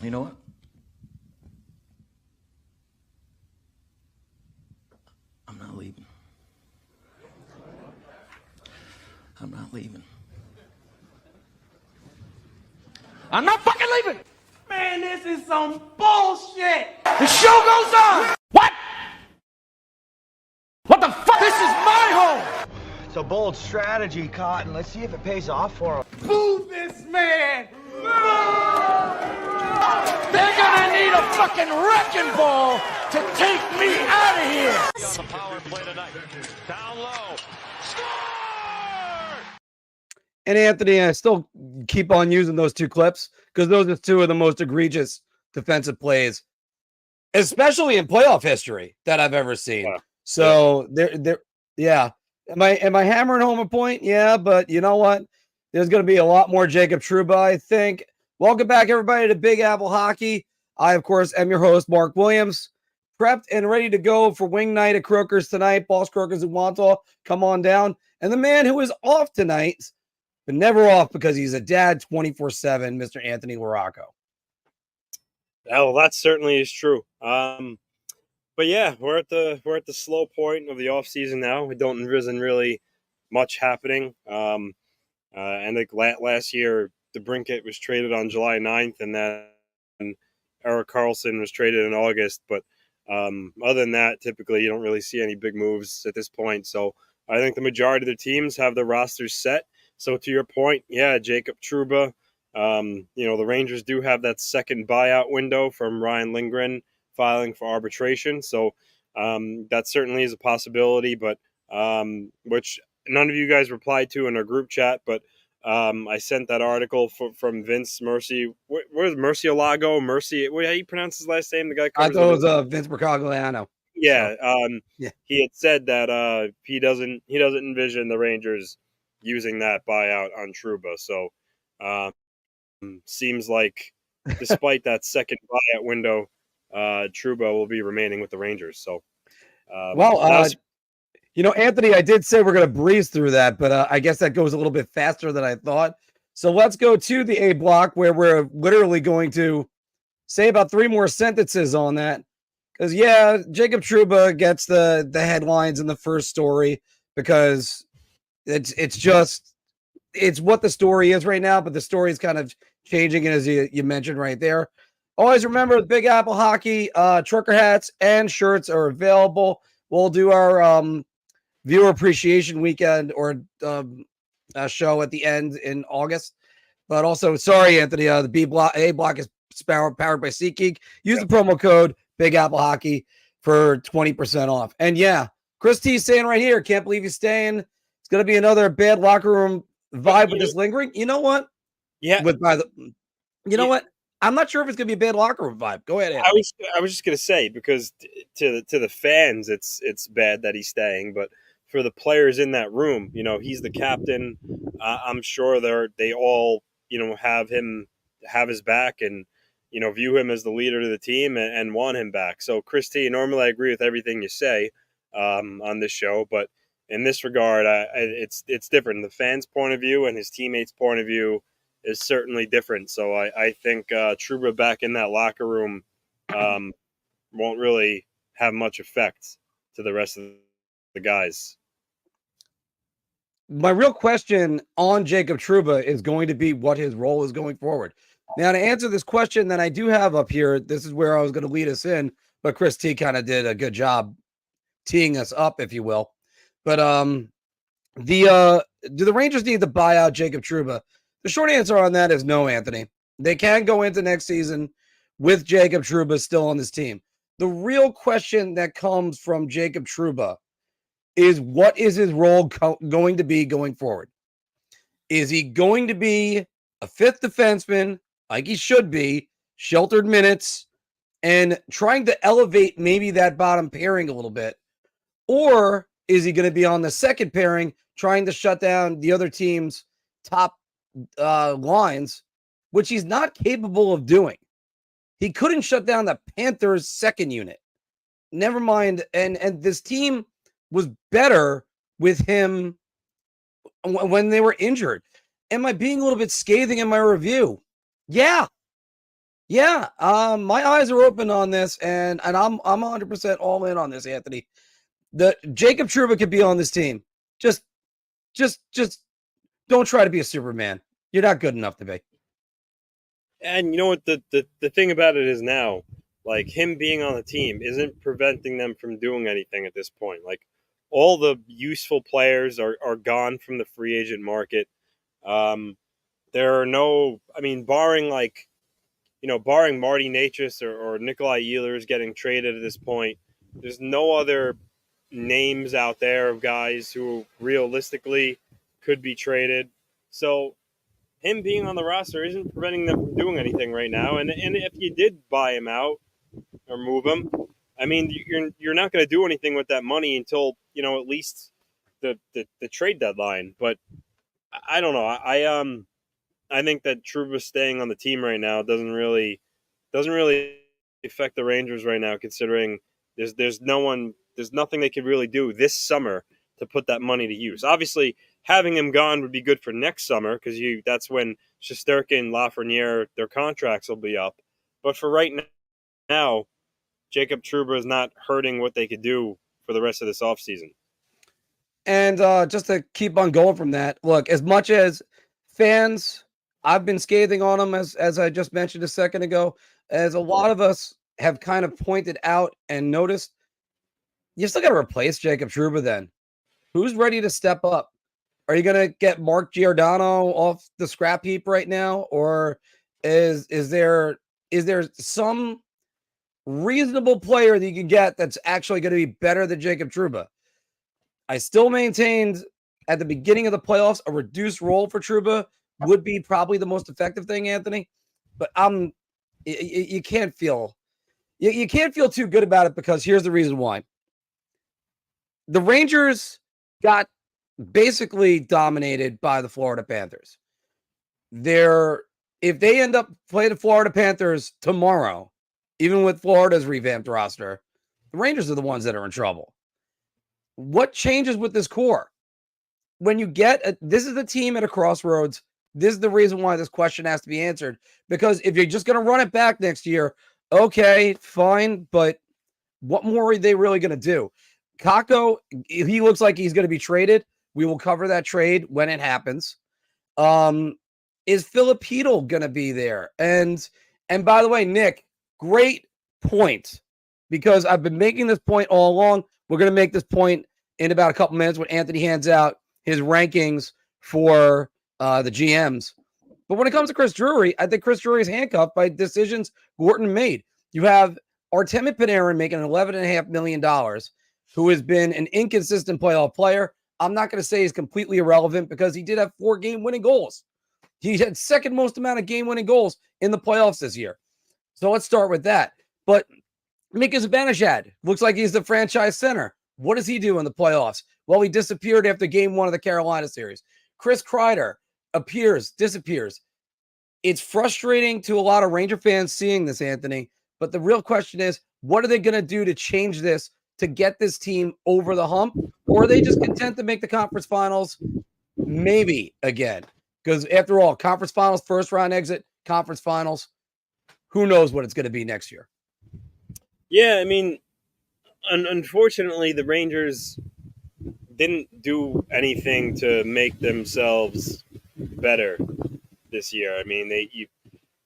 You know what? I'm not leaving. I'm not leaving. I'm not fucking leaving! Man, this is some bullshit! The show goes on! What? What the fuck? This is my home! It's a bold strategy, Cotton. Let's see if it pays off for him. Boo this man! They're gonna need a fucking wrecking ball to take me out of here! On the power play tonight. Down low. Score! And Anthony, I still keep on using those two clips because those are two of the most egregious defensive plays, especially in playoff history, that I've ever seen. Yeah. So yeah. Am I hammering home a point? Yeah, but you know what? There's going to be a lot more Jacob Trouba, I think. Welcome back, everybody, to Big Apple Hockey. I, of course, am your host, Marc Williams, prepped and ready to go for wing night at Croakers tonight. Boss Croakers in Wantagh, come on down. And the man who is off tonight, but never off because he's a dad 24/7, Mr. Anthony LaRocco. Well, that certainly is true. But yeah, we're at the slow point of the off season now. There isn't really much happening. And like last year, DeBrincat was traded on July 9th, and then Erik Karlsson was traded in August. But other than that, typically you don't really see any big moves at this point. So I think the majority of the teams have their rosters set. So to your point, yeah, Jacob Trouba. The Rangers do have that second buyout window from Ryan Lindgren filing for arbitration. So that certainly is a possibility, but which none of you guys replied to in our group chat. But I sent that article from Vince Mercy. What is Murcielago? Mercy? How do you pronounce his last name? The guy. I thought it was Vince Mercogliano. Yeah. Yeah. He had said that he doesn't envision the Rangers using that buyout on Trouba. So seems like despite that second buyout window, Trouba will be remaining with the Rangers. So, Anthony, I did say we're going to breeze through that, but I guess that goes a little bit faster than I thought. So let's go to the A block where we're literally going to say about 3 more sentences on that. Because, yeah, Jacob Trouba gets the headlines in the first story because it's what the story is right now, but the story is kind of changing, and as you mentioned right there. Always remember, the Big Apple Hockey trucker hats and shirts are available. We'll do our viewer appreciation weekend or show at the end in August. But also, sorry, Anthony, the A block is powered by SeatGeek. Use the promo code Big Apple Hockey for 20% off. And yeah, Chris T saying right here, can't believe he's staying. It's going to be another bad locker room vibe with this lingering. You know what? Yeah. What? I'm not sure if it's going to be a bad locker room vibe. Go ahead, Anthony. I was just going to say, because to the fans, it's bad that he's staying, but for the players in that room, he's the captain. I'm sure they all, have his back and, view him as the leader of the team and want him back. So, Chris T, normally I agree with everything you say on this show, but in this regard, it's different. The fans' point of view and his teammates' point of view is certainly different. So I think Trouba back in that locker room won't really have much effect to the rest of the guys. My real question on Jacob Trouba is going to be what his role is going forward. Now, to answer this question that I do have up here, this is where I was going to lead us in, but Chris T kind of did a good job teeing us up, if you will. But do the Rangers need to buy out Jacob Trouba? The short answer on that is no, Anthony. They can go into next season with Jacob Trouba still on this team. The real question that comes from Jacob Trouba is, what is his role going to be going forward? Is he going to be a fifth defenseman like he should be, sheltered minutes, and trying to elevate maybe that bottom pairing a little bit? Or is he going to be on the second pairing trying to shut down the other team's top lines, which he's not capable of doing? He couldn't shut down the Panthers' second unit. Never mind. And this team was better with him when they were injured. Am I being a little bit scathing in my review? Yeah. Yeah, my eyes are open on this, and I'm 100% all in on this, Anthony. The Jacob Trouba could be on this team. Just don't try to be a Superman. You're not good enough to be. And you know what the thing about it is now, like him being on the team isn't preventing them from doing anything at this point. Like all the useful players are gone from the free agent market. There are no, I mean, barring barring Marty Natchez or Nikolai Ehlers getting traded at this point, there's no other names out there of guys who realistically could be traded. So him being on the roster isn't preventing them from doing anything right now. And if you did buy him out or move him, I mean, you're not going to do anything with that money until at least the trade deadline. But I don't know. I think that Trouba staying on the team right now doesn't really affect the Rangers right now, considering there's nothing they could really do this summer to put that money to use. Obviously, having him gone would be good for next summer because that's when Shesterkin, Lafreniere, their contracts will be up. But for right now, Jacob Trouba is not hurting what they could do for the rest of this offseason. And just to keep on going from that, look, as much as fans, I've been scathing on him, as I just mentioned a second ago, as a lot of us have kind of pointed out and noticed, you still got to replace Jacob Trouba then. Who's ready to step up? Are you going to get Mark Giordano off the scrap heap right now? Or is there some reasonable player that you can get that's actually going to be better than Jacob Trouba? I still maintained at the beginning of the playoffs a reduced role for Trouba would be probably the most effective thing, Anthony. But you can't feel too good about it, because here's the reason why. The Rangers got basically dominated by the Florida Panthers. If they end up playing the Florida Panthers tomorrow, even with Florida's revamped roster, the Rangers are the ones that are in trouble. What changes with this core? When you get this is the team at a crossroads. This is the reason why this question has to be answered. Because if you're just going to run it back next year, okay, fine. But what more are they really going to do? Kakko, he looks like he's going to be traded. We will cover that trade when it happens. Is Filipino going to be there? And by the way, Nick, great point, because I've been making this point all along. We're going to make this point in about a couple minutes when Anthony hands out his rankings for the GMs. But when it comes to Chris Drury, I think Chris Drury is handcuffed by decisions Gorton made. You have Artemi Panarin making $11.5 million, who has been an inconsistent playoff player. I'm not going to say he's completely irrelevant, because he did have 4 game-winning goals. He had second most amount of game-winning goals in the playoffs this year. So let's start with that. But Mika Zibanejad looks like he's the franchise center. What does he do in the playoffs? Well, he disappeared after game 1 of the Carolina series. Chris Kreider disappears. It's frustrating to a lot of Ranger fans seeing this, Anthony. But the real question is, what are they going to do to change this, to get this team over the hump? Or are they just content to make the conference finals maybe again? Because after all, conference finals, first round exit, conference finals, who knows what it's going to be next year? Yeah, I mean, unfortunately, the Rangers didn't do anything to make themselves better this year. I mean,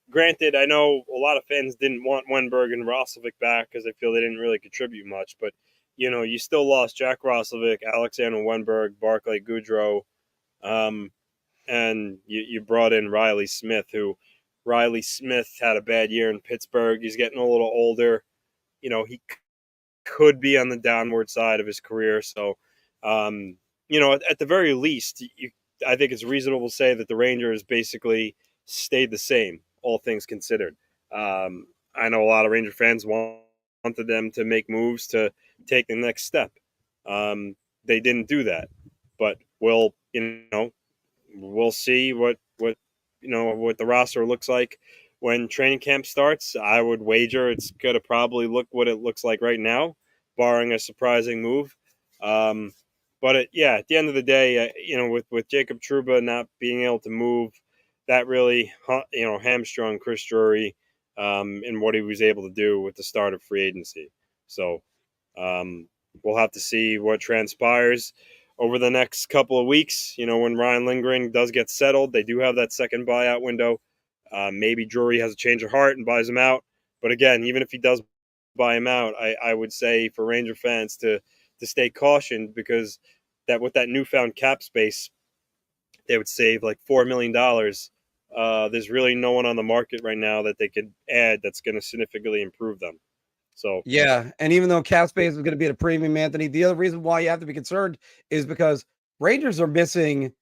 granted, I know a lot of fans didn't want Wenberg and Roslovic back because they feel they didn't really contribute much, but you still lost Jack Roslovic, Alexander Wenberg, Barclay Goodrow, and you brought in Riley Smith, who Riley Smith had a bad year in Pittsburgh. He's getting a little older. He could be on the downward side of his career. So, at the very least, I think it's reasonable to say that the Rangers basically stayed the same, all things considered. I know a lot of Ranger fans wanted them to make moves to take the next step. They didn't do that, but we'll see what the roster looks like when training camp starts. I would wager it's going to probably look what it looks like right now, barring a surprising move. But at the end of the day, with Jacob Trouba not being able to move, that really hamstrung Chris Drury. in what he was able to do with the start of free agency. So we'll have to see what transpires over the next couple of weeks. When Ryan Lindgren does get settled, they do have that second buyout window. Maybe Drury has a change of heart and buys him out. But again, even if he does buy him out, I would say for Ranger fans to stay cautioned, because that with that newfound cap space, they would save like $4 million. There's really no one on the market right now that they could add that's going to significantly improve them. So yeah, and even though cap space is going to be at a premium, Anthony, the other reason why you have to be concerned is because Rangers are missing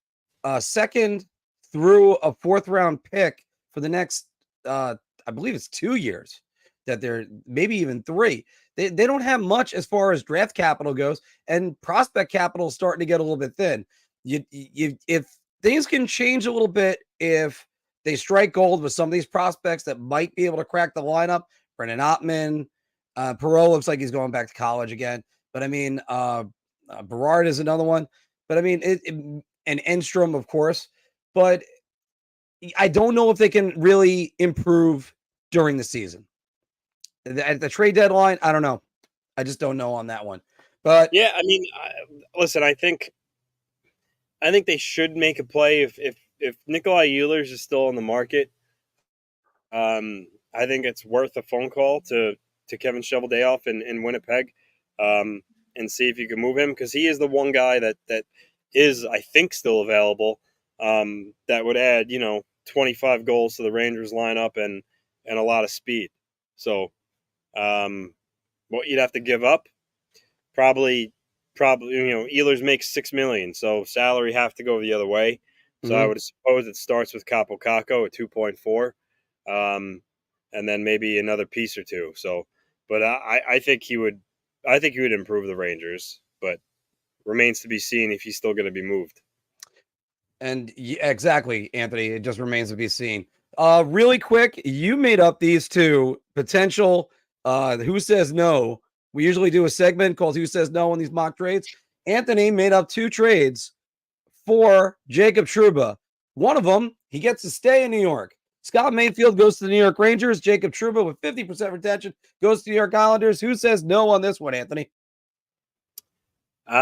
a second through a fourth round pick for the next, I believe it's 2 years, that they're maybe even 3. They don't have much as far as draft capital goes, and prospect capital is starting to get a little bit thin. If things can change a little bit, if they strike gold with some of these prospects that might be able to crack the lineup, Brennan Ottman, Perot looks like he's going back to college again. But I mean, Berard is another one. But I mean, and Enstrom, of course. But I don't know if they can really improve during the season. At the trade deadline, I don't know. I just don't know on that one. But yeah, I mean, listen, I think they should make a play if Nikolai Ehlers is still on the market. I think it's worth a phone call to Kevin Cheveldayoff in Winnipeg, and see if you can move him, because he is the one guy that is, I think, still available. That would add 25 goals to the Rangers lineup and a lot of speed. So what you'd have to give up, probably Ehlers makes $6 million, so salary have to go the other way. So I would suppose it starts with Capo Caco at 2.4, and then maybe another piece or two. So, but I think he would improve the Rangers, but remains to be seen if he's still going to be moved. And exactly, Anthony, it just remains to be seen. Really quick, you made up these two potential Who Says No. We usually do a segment called Who Says No on these mock trades. Anthony made up 2 trades for Jacob Trouba. One of them, he gets to stay in New York. Scott Mayfield goes to the New York Rangers. Jacob Trouba with 50% retention goes to the New York Islanders. Who says no on this one, Anthony?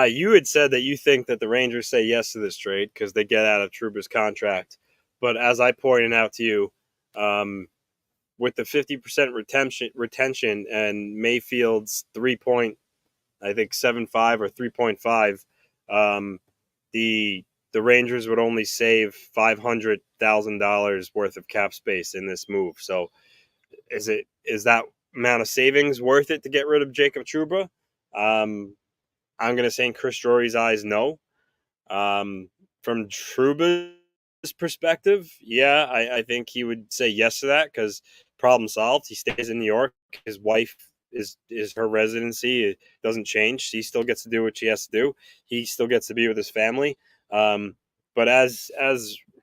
You had said that you think that the Rangers say yes to this trade because they get out of Trouba's contract. But as I pointed out to you, with the 50% retention and Mayfield's 3.75 or 3.5, the Rangers would only save $500,000 worth of cap space in this move. So is that amount of savings worth it to get rid of Jacob Trouba? I'm going to say in Chris Drury's eyes, no. From Trouba's perspective, yeah, I think he would say yes to that because problem solved. He stays in New York. His wife is her residency. It doesn't change. She still gets to do what she has to do. He still gets to be with his family. But as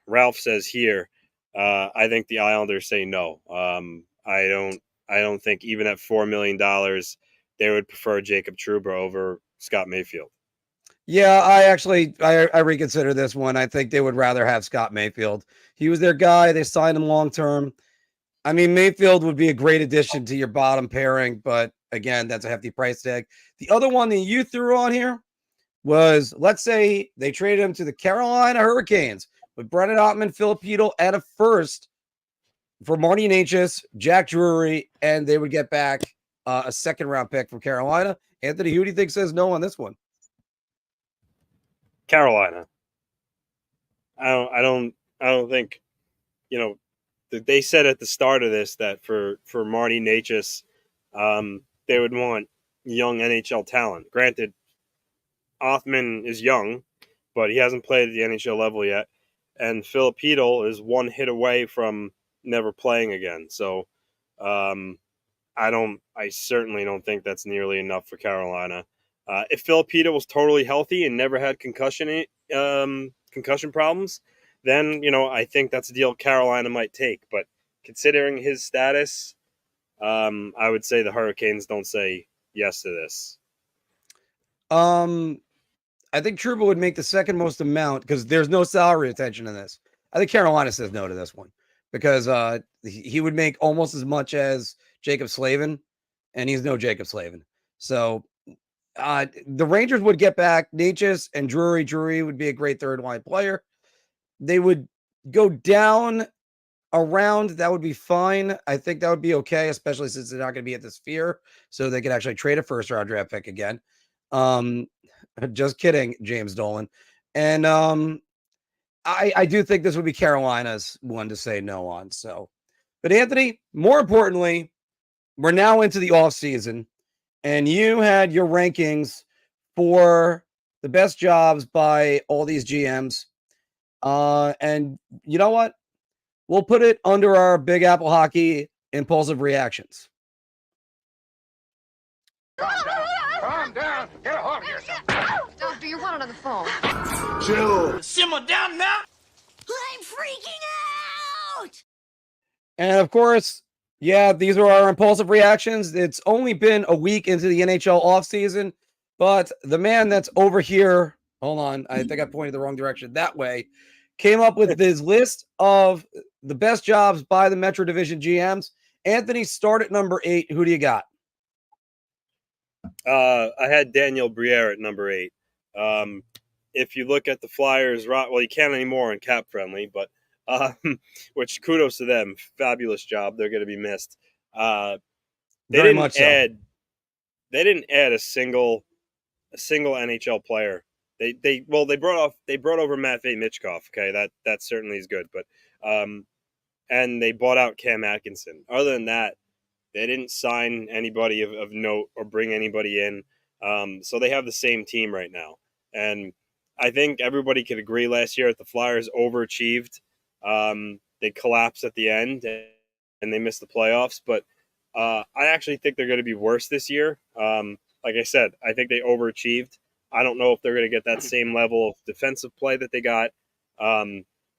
Ralph says here, I think the Islanders say no. I don't think even at $4 million they would prefer Jacob Trouba over Scott Mayfield. Yeah, I reconsider this one. I think they would rather have Scott Mayfield. He was their guy. They signed him long term. I mean, Mayfield would be a great addition to your bottom pairing, but again, that's a hefty price tag. The other one that you threw on here was, let's say they traded him to the Carolina Hurricanes with Brennan Ottman, Filipino, and a first for Marty Necas, Jack Drury, and they would get back a second round pick from Carolina. Anthony, who do you think says no on this one? Carolina. I don't think, they said at the start of this that for Marty Necas, they would want young NHL talent. Granted, Othman is young, but he hasn't played at the NHL level yet. And Filipino is one hit away from never playing again. So I certainly don't think that's nearly enough for Carolina. If Filipino was totally healthy and never had concussion problems, then, I think that's a deal Carolina might take. But considering his status, I would say the Hurricanes don't say yes to this. I think Trouba would make the second most amount because there's no salary retention in this. I think Carolina says no to this one. because he would make almost as much as Jacob Slavin, and he's no Jacob Slavin. So the Rangers would get back Natchez and Drury. Drury would be a great third line player. They would go down around. That would be fine. I think that would be okay, especially since they're not going to be at the Sphere, so they could actually trade a first round draft pick again. Just kidding, James Dolan. And I do think this would be Carolina's one to say no on. So, but Anthony, more importantly, we're now into the off season, and you had your rankings for the best jobs by all these GMs. And you know what? We'll put it under our Big Apple Hockey impulsive reactions. Calm down. Get a hold of yourself. Doctor, you're wanted on the phone. Chill. Simmer down now. I'm freaking out! And of course, yeah, these are our impulsive reactions. It's only been a week into the NHL offseason, but the man that's over here, hold on, I think I pointed the wrong direction, that way, came up with this list of the best jobs by the Metro Division GMs. Anthony, start at number 8. Who do you got? I had Daniel Briere at number 8. If you look at the Flyers, well, you can't anymore on Cap Friendly, but which kudos to them, fabulous job. They're going to be missed. They didn't add a single NHL player. They brought over Matvei Michkov. Okay, that certainly is good, but and they bought out Cam Atkinson. Other than that, they didn't sign anybody of note or bring anybody in. So they have the same team right now. And I think everybody could agree last year that the Flyers overachieved. They collapsed at the end and they missed the playoffs. But I actually think they're going to be worse this year. Like I said, I think they overachieved. I don't know if they're going to get that same level of defensive play that they got.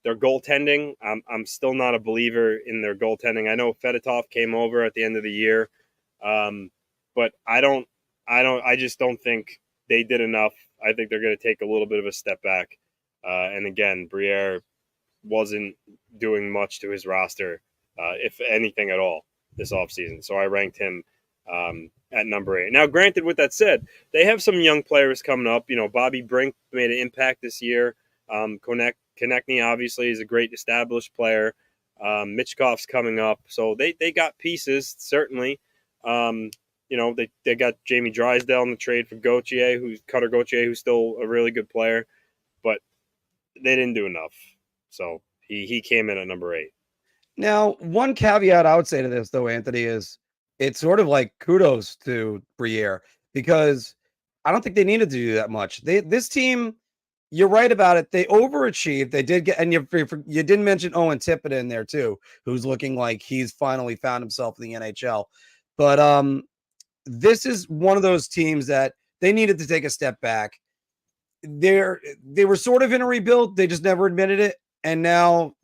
Their goaltending, I'm still not a believer in their goaltending. I know Fedotov came over at the end of the year, but I just don't think they did enough. I think they're going to take a little bit of a step back. And again, Briere wasn't doing much to his roster, if anything at all, this offseason. So I ranked him at number 8. Now, granted, with that said, they have some young players coming up. You know, Bobby Brink made an impact this year. Konechny obviously is a great established player. Michkov's coming up. So they got pieces, certainly. You know, they got Jamie Drysdale in the trade for Cutter Gauthier, who's still a really good player. But they didn't do enough. So he came in at number 8. Now, one caveat I would say to this, though, Anthony, is it's sort of like kudos to Briere, because I don't think they needed to do that much. This team, you're right about it. They overachieved. They did get, and you didn't mention Owen Tippett in there too, who's looking like he's finally found himself in the NHL. But this is one of those teams that they needed to take a step back. They were sort of in a rebuild. They just never admitted it, and now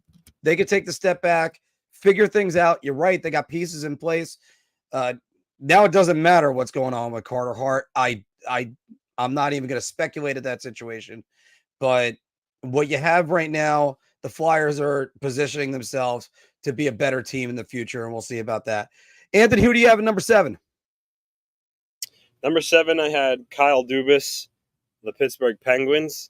they could take the step back, figure things out. You're right. They got pieces in place. Now it doesn't matter what's going on with Carter Hart. I'm not even going to speculate at that situation. But what you have right now, the Flyers are positioning themselves to be a better team in the future, and we'll see about that. Anthony, who do you have at number 7? Number 7, I had Kyle Dubas, the Pittsburgh Penguins.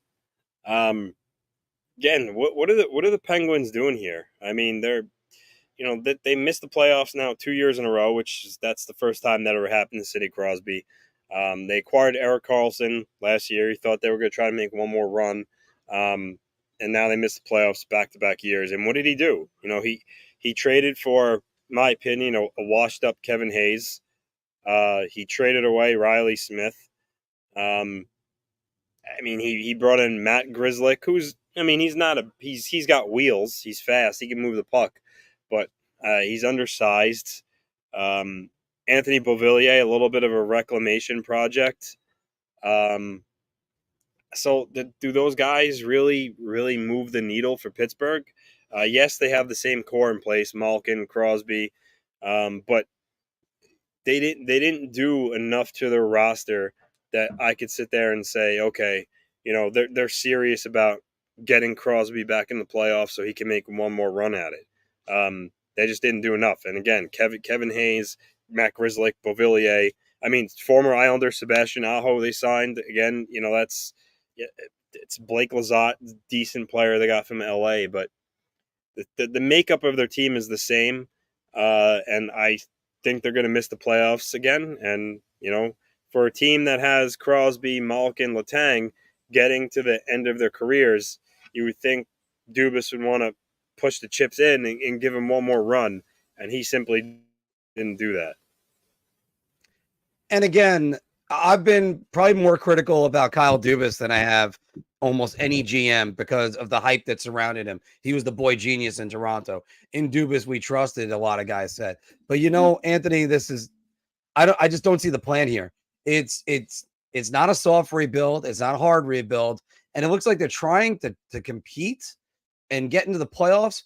Again, what are the Penguins doing here? I mean, they missed the playoffs now 2 years in a row, that's the first time that ever happened to Sidney Crosby. They acquired Erik Karlsson last year. He thought they were going to try to make one more run. And now they missed the playoffs back-to-back years. And what did he do? You know, he traded for, in my opinion, a washed-up Kevin Hayes. He traded away Riley Smith. He brought in Matt Grzelcyk, he's got wheels. He's fast. He can move the puck. But he's undersized. Anthony Beauvillier, a little bit of a reclamation project. So do those guys really, really move the needle for Pittsburgh? Yes, they have the same core in place, Malkin, Crosby, but they didn't do enough to their roster that I could sit there and say, okay, you know, they're serious about getting Crosby back in the playoffs so he can make one more run at it. They just didn't do enough. And again, Kevin Hayes, Matt Grzelcyk, Beauvillier. I mean, former Islander Sebastian Aho they signed. Again, it's Blake Lizotte, decent player they got from LA, but the makeup of their team is the same. And I think they're going to miss the playoffs again. And, for a team that has Crosby, Malkin, Letang getting to the end of their careers, you would think Dubas would want to push the chips in and give him one more run. And he simply didn't do that. And again, I've been probably more critical about Kyle Dubas than I have almost any GM because of the hype that surrounded him. He was the boy genius in Toronto. In Dubas, we trusted, a lot of guys said. But Anthony, I just don't see the plan here. It's not a soft rebuild, it's not a hard rebuild, and it looks like they're trying to compete and get into the playoffs.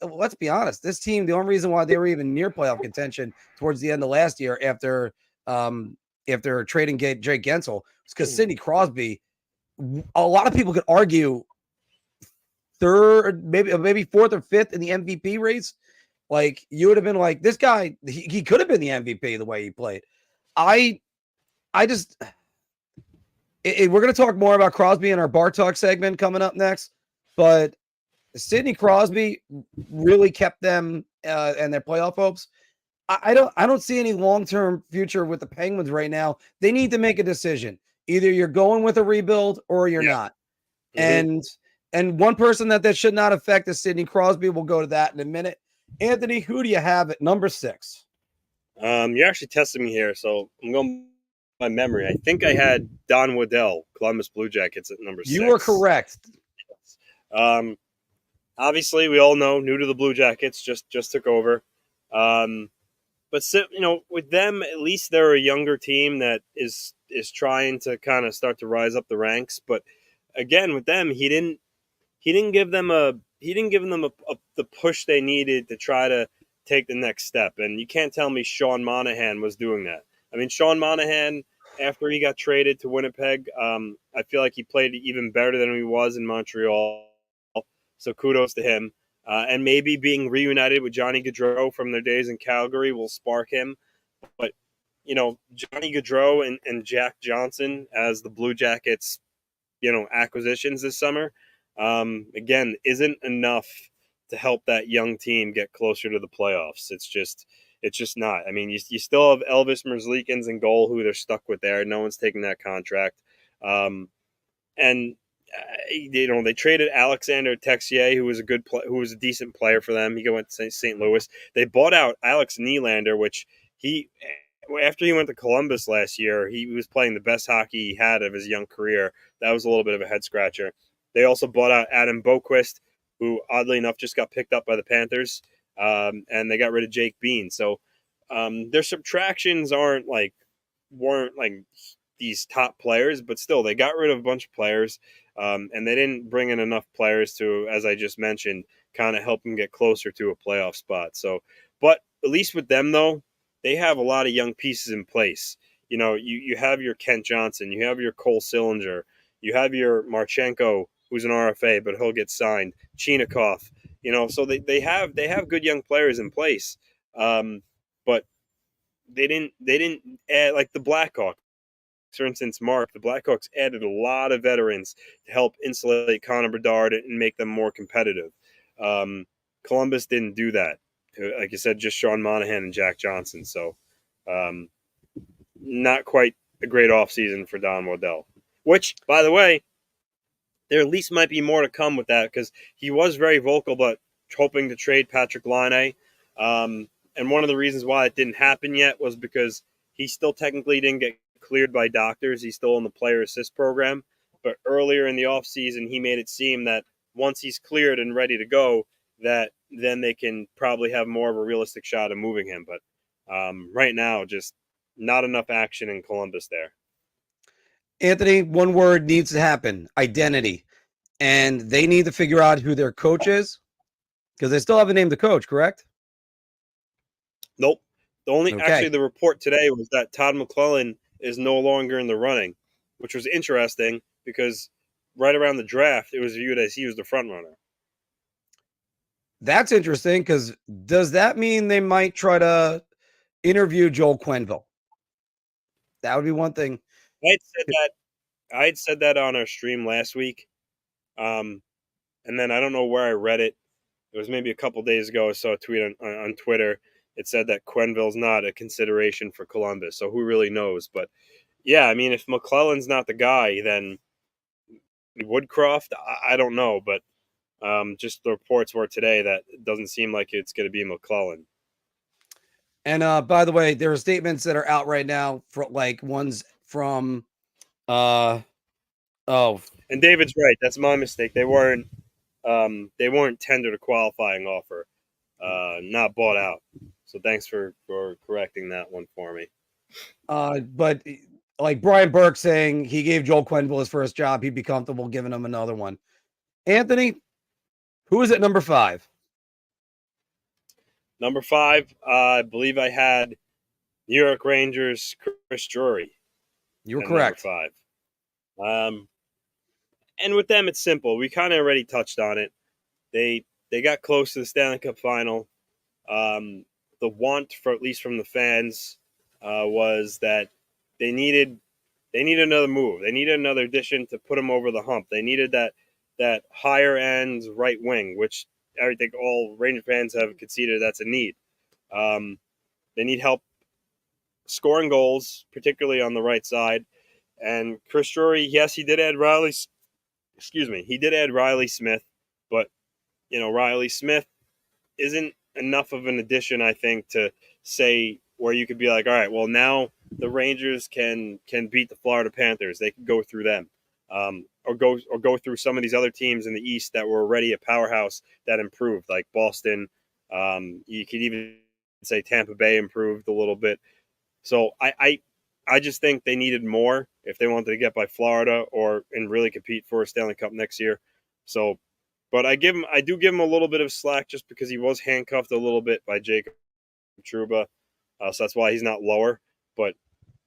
Let's be honest, this team, the only reason why they were even near playoff contention towards the end of last year after trading Jake Gensel was because Sidney Crosby. A lot of people could argue third, maybe fourth or fifth in the MVP race. Like, you would have been like, this guy, he could have been the MVP the way he played. We're going to talk more about Crosby in our Bar Talk segment coming up next, but Sidney Crosby really kept them and their playoff hopes. I don't see any long-term future with the Penguins right now. They need to make a decision. Either you're going with a rebuild or you're not. Mm-hmm. And one person that should not affect is Sidney Crosby. We'll go to that in a minute. Anthony, who do you have at number 6? You're actually testing me here, so I'm going by memory. I think I had Don Waddell, Columbus Blue Jackets, at number 6. You are correct. Obviously, we all know, new to the Blue Jackets, just took over. But with them, at least they're a younger team that is trying to kind of start to rise up the ranks. But again, with them, he didn't give them the push they needed to try to take the next step. And you can't tell me Sean Monahan was doing that. I mean, Sean Monahan, after he got traded to Winnipeg, I feel like he played even better than he was in Montreal. So kudos to him. And maybe being reunited with Johnny Gaudreau from their days in Calgary will spark him. But, Johnny Gaudreau and Jack Johnson as the Blue Jackets, acquisitions this summer, again, isn't enough to help that young team get closer to the playoffs. It's just not. I mean, you still have Elvis Merzlikins in goal, who they're stuck with there. No one's taking that contract. They traded Alexander Texier, who was a decent player for them. He went to St. Louis. They bought out Alex Nylander, which after he went to Columbus last year, he was playing the best hockey he had of his young career. That was a little bit of a head scratcher. They also bought out Adam Boquist, who oddly enough just got picked up by the Panthers, and they got rid of Jake Bean. So their subtractions weren't like these top players, but still they got rid of a bunch of players. And they didn't bring in enough players to, as I just mentioned, kind of help them get closer to a playoff spot. So, but at least with them, though, they have a lot of young pieces in place. You have your Kent Johnson, you have your Cole Sillinger, you have your Marchenko, who's an RFA, but he'll get signed, Chinikov, so they have good young players in place. But they didn't add, like the Blackhawks. For instance, the Blackhawks added a lot of veterans to help insulate Connor Bedard and make them more competitive. Columbus didn't do that. Like you said, just Sean Monahan and Jack Johnson. So not quite a great offseason for Don Waddell. Which, by the way, there at least might be more to come with that, because he was very vocal about hoping to trade Patrick Laine. And one of the reasons why it didn't happen yet was because he still technically didn't get cleared by doctors. He's still in the player assist program, but earlier in the offseason, he made it seem that once he's cleared and ready to go, that then they can probably have more of a realistic shot of moving him. But right now, just not enough action in Columbus there. Anthony, one word needs to happen: identity. And they need to figure out who their coach is, because they still haven't named the coach, correct? Nope. Actually, the report today was that Todd McClellan is no longer in the running, which was interesting because right around the draft, it was viewed as he was the front runner. That's interesting because does that mean they might try to interview Joel Quenneville? That would be one thing. I had said that on our stream last week. And then I don't know where I read it. It was maybe a couple days ago. I saw a tweet on Twitter. It said that Quenneville's not a consideration for Columbus. So who really knows? But yeah, I mean, if McClellan's not the guy, then Woodcroft, I don't know. But just the reports were today that it doesn't seem like it's going to be McClellan. And by the way, there are statements that are out right now for like ones from and David's right. That's my mistake. They weren't tendered a qualifying offer, not bought out. So thanks for correcting that one for me. But like Brian Burke saying he gave Joel Quenneville his first job, he'd be comfortable giving him another one. Anthony, who is at number 5? Number 5, I believe I had New York Rangers Chris Drury. You were correct. Number 5. And with them, it's simple. We kind of already touched on it. They got close to the Stanley Cup final. The want, for at least from the fans, was that they needed another move. They needed another addition to put them over the hump. They needed that higher end right wing, which I think all Ranger fans have conceded that's a need. They need help scoring goals, particularly on the right side. And Chris Drury, yes, he did add Riley. He did add Riley Smith, but Riley Smith isn't enough of an addition, I think, to say where you could be like, all right, well, now the Rangers can beat the Florida Panthers. They can go through them, or go through some of these other teams in the East that were already a powerhouse that improved, like Boston. You could even say Tampa Bay improved a little bit. So I just think they needed more if they wanted to get by Florida and really compete for a Stanley Cup next year. So, but I do give him a little bit of slack just because he was handcuffed a little bit by Jacob Trouba. So that's why he's not lower. But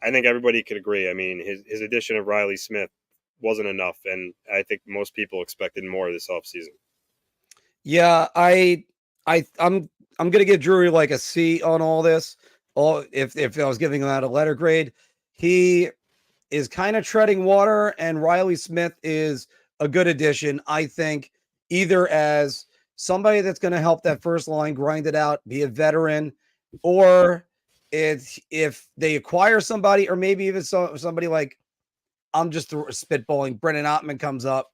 I think everybody could agree. I mean, his addition of Riley Smith wasn't enough, and I think most people expected more this offseason. Yeah, I'm gonna give Drury like a C on all this. If I was giving him out a letter grade, he is kind of treading water, and Riley Smith is a good addition, I think, either as somebody that's going to help that first line grind it out, be a veteran, or if they acquire somebody, or maybe even somebody like, I'm just spitballing, Brennan Ottman comes up,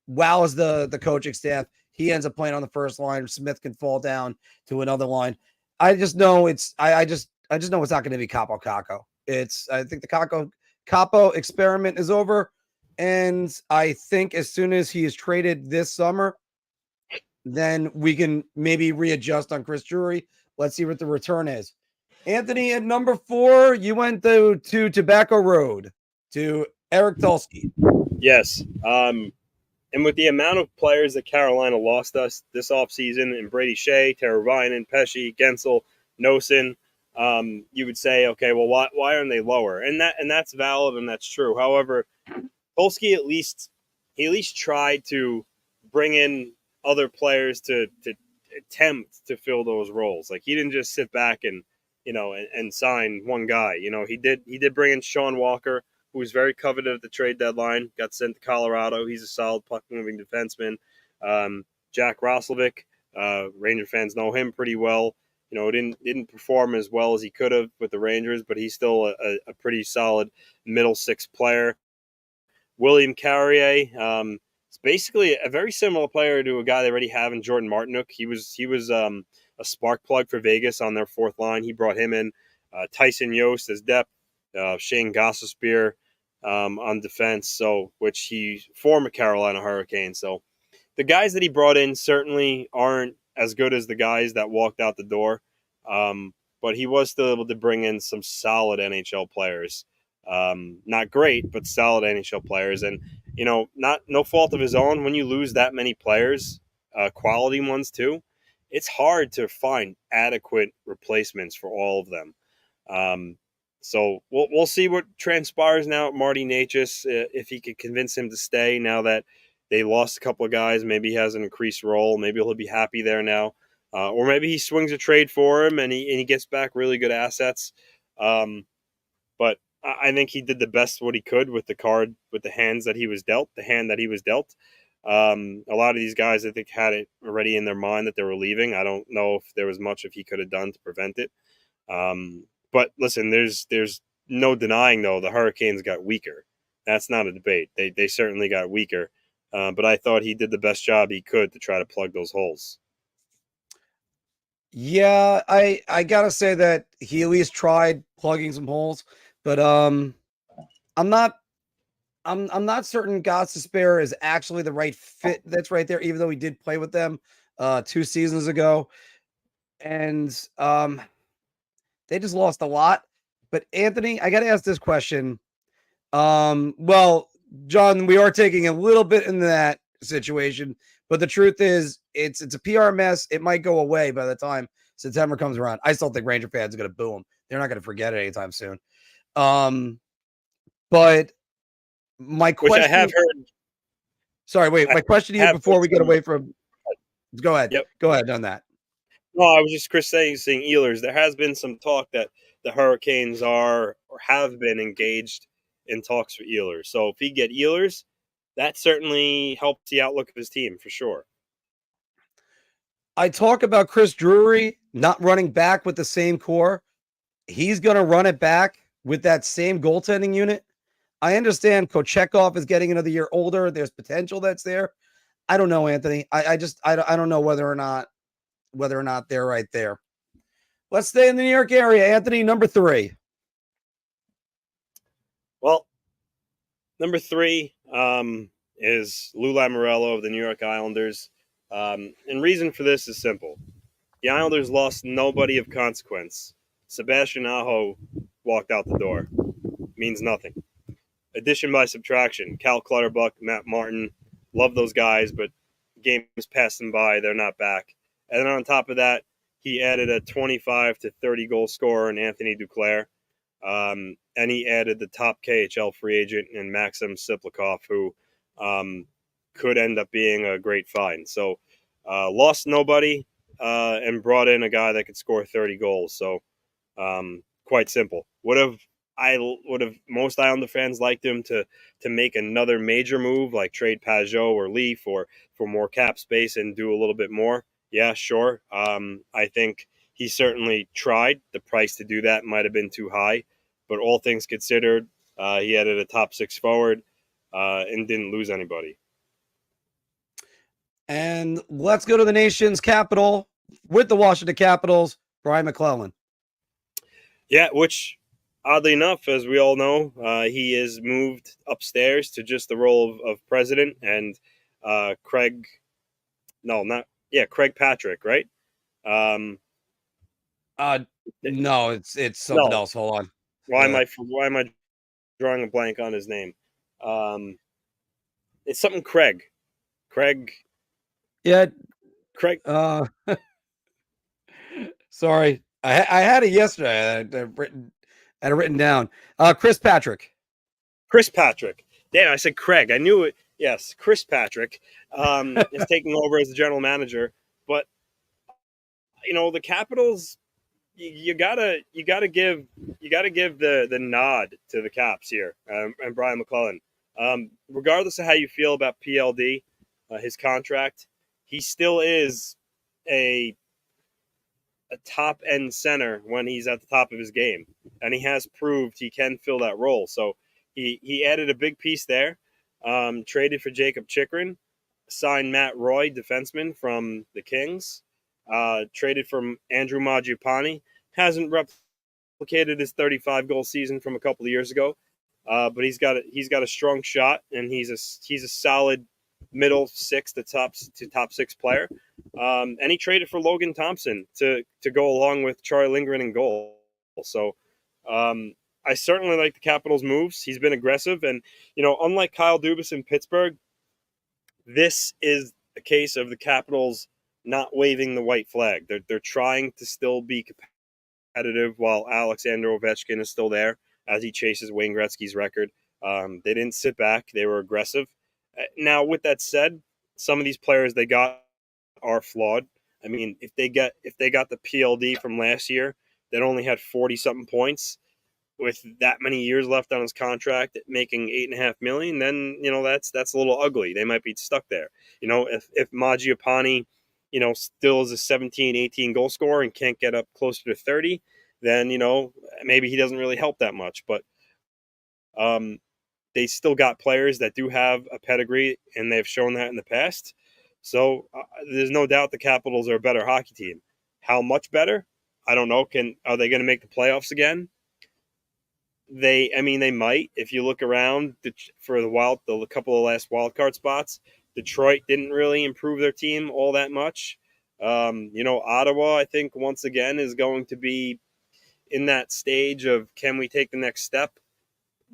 wows the coaching staff, he ends up playing on the first line, Smith can fall down to another line. I just know I just know it's not going to be Capo Caco. I think the Capo experiment is over, and I think as soon as he is traded this summer, then we can maybe readjust on Chris Drury. Let's see what the return is. Anthony, at number 4, you went to Tobacco Road to Eric Tulsky. Yes. And with the amount of players that Carolina lost us this offseason, and Brady Shea, Teravainen, Pesce, Gensel, Nosen, you would say, okay, well, why aren't they lower? And that's valid and that's true. However, Polsky at least tried to bring in other players to attempt to fill those roles. Like, he didn't just sit back and sign one guy. He did bring in Sean Walker, who was very coveted at the trade deadline, got sent to Colorado. He's a solid puck-moving defenseman. Jack Roslovic, Ranger fans know him pretty well. Didn't perform as well as he could have with the Rangers, but he's still a pretty solid middle six player. William Carrier, is basically a very similar player to a guy they already have in Jordan Martinook. He was a spark plug for Vegas on their fourth line. He brought him in. Tyson Yost as depth. Shane Gostisbehere on defense, which he former Carolina Hurricane. So the guys that he brought in certainly aren't as good as the guys that walked out the door, but he was still able to bring in some solid NHL players. Not great, but solid NHL players. And no fault of his own. When you lose that many players, quality ones too, it's hard to find adequate replacements for all of them. So we'll see what transpires now at Marty Necas, if he could convince him to stay now that they lost a couple of guys. Maybe he has an increased role. Maybe he'll be happy there now. Or maybe he swings a trade for him and he gets back really good assets. But I think he did the best what he could with the hand that he was dealt. A lot of these guys, I think, had it already in their mind that they were leaving. I don't know if there was much if he could have done to prevent it. But listen, there's no denying, though, the Hurricanes got weaker. That's not a debate. They certainly got weaker. But I thought he did the best job he could to try to plug those holes. Yeah, I gotta say that he at least tried plugging some holes, but I'm not certain Gostisbehere is actually the right fit that's right there, even though he did play with them 2 seasons ago. And they just lost a lot. But Anthony, I gotta ask this question. Well, John, we are taking a little bit into that situation, but the truth is it's a PR mess. It might go away by the time September comes around. I still think Ranger fans are gonna boo him. They're not gonna forget it anytime soon. But my question, which I have heard. Sorry, wait. My question to you before we get away from, go ahead. Yep. Go ahead on that. No, I was just Chris saying Ehlers. There has been some talk that the Hurricanes are or have been engaged in talks for Ehlers. So if he get Ehlers, that certainly helps the outlook of his team for sure. I talk about Chris Drury not running back with the same core. He's going to run it back with that same goaltending unit. I understand Kochetkov is getting another year older. There's potential that's there. I don't know, Anthony. I don't know whether or not they're right there. Let's stay in the New York area. Anthony, number 3. Well, number 3 is Lou Lamoriello of the New York Islanders. And reason for this is simple. The Islanders lost nobody of consequence. Sebastian Aho walked out the door. Means nothing. Addition by subtraction. Cal Clutterbuck, Matt Martin. Love those guys, but game has passed them by. They're not back. And then on top of that, he added a 25 to 30 goal scorer in Anthony Duclair. And he added the top KHL free agent in Maxim Siplikov, who could end up being a great find. So lost nobody and brought in a guy that could score 30 goals. So quite simple. Would have most Islander fans liked him to make another major move like trade Pajot or Leaf or for more cap space and do a little bit more? Yeah, sure. I think he certainly tried. The price to do that might have been too high, but all things considered, he added a top 6 forward and didn't lose anybody. And let's go to the nation's capital with the Washington Capitals, Brian McClellan. Yeah, which oddly enough, as we all know, he is moved upstairs to just the role of president, and Craig Patrick, right? No, it's something else. Hold on. Why am I drawing a blank on his name? It's something Craig. Yeah, Craig. Sorry, I had it yesterday. I had it written down. Chris Patrick. Damn, I said Craig. I knew it. Yes, Chris Patrick is taking over as the general manager. But the Capitals, you gotta give the nod to the Caps here and Brian McClellan. Regardless of how you feel about PLD, his contract, he still is a top end center when he's at the top of his game, and he has proved he can fill that role. So he added a big piece there. Traded for Jacob Chikrin, signed Matt Roy, defenseman from the Kings. Traded from Andrew Mangiapane. Hasn't replicated his 35 goal season from a couple of years ago, but he's got a strong shot, and he's a solid middle 6 to top 6 player. And he traded for Logan Thompson to go along with Charlie Lindgren in goal. So I certainly like the Capitals' moves. He's been aggressive, and unlike Kyle Dubas in Pittsburgh, this is a case of the Capitals not waving the white flag. They're trying to still be competitive while Alexander Ovechkin is still there as he chases Wayne Gretzky's record. They didn't sit back. They were aggressive. Now, with that said, some of these players they got are flawed. I mean, if they got the PLD from last year that only had 40-something points with that many years left on his contract, making $8.5 million, then that's a little ugly. They might be stuck there. If Mangiapane, still is a 17, 18 goal scorer and can't get up closer to 30, then maybe he doesn't really help that much. But they still got players that do have a pedigree, and they've shown that in the past. So there's no doubt the Capitals are a better hockey team. How much better? I don't know. Are they going to make the playoffs again? They might. If you look around for the couple of last wild card spots, Detroit didn't really improve their team all that much. Ottawa, I think, once again is going to be in that stage of, can we take the next step?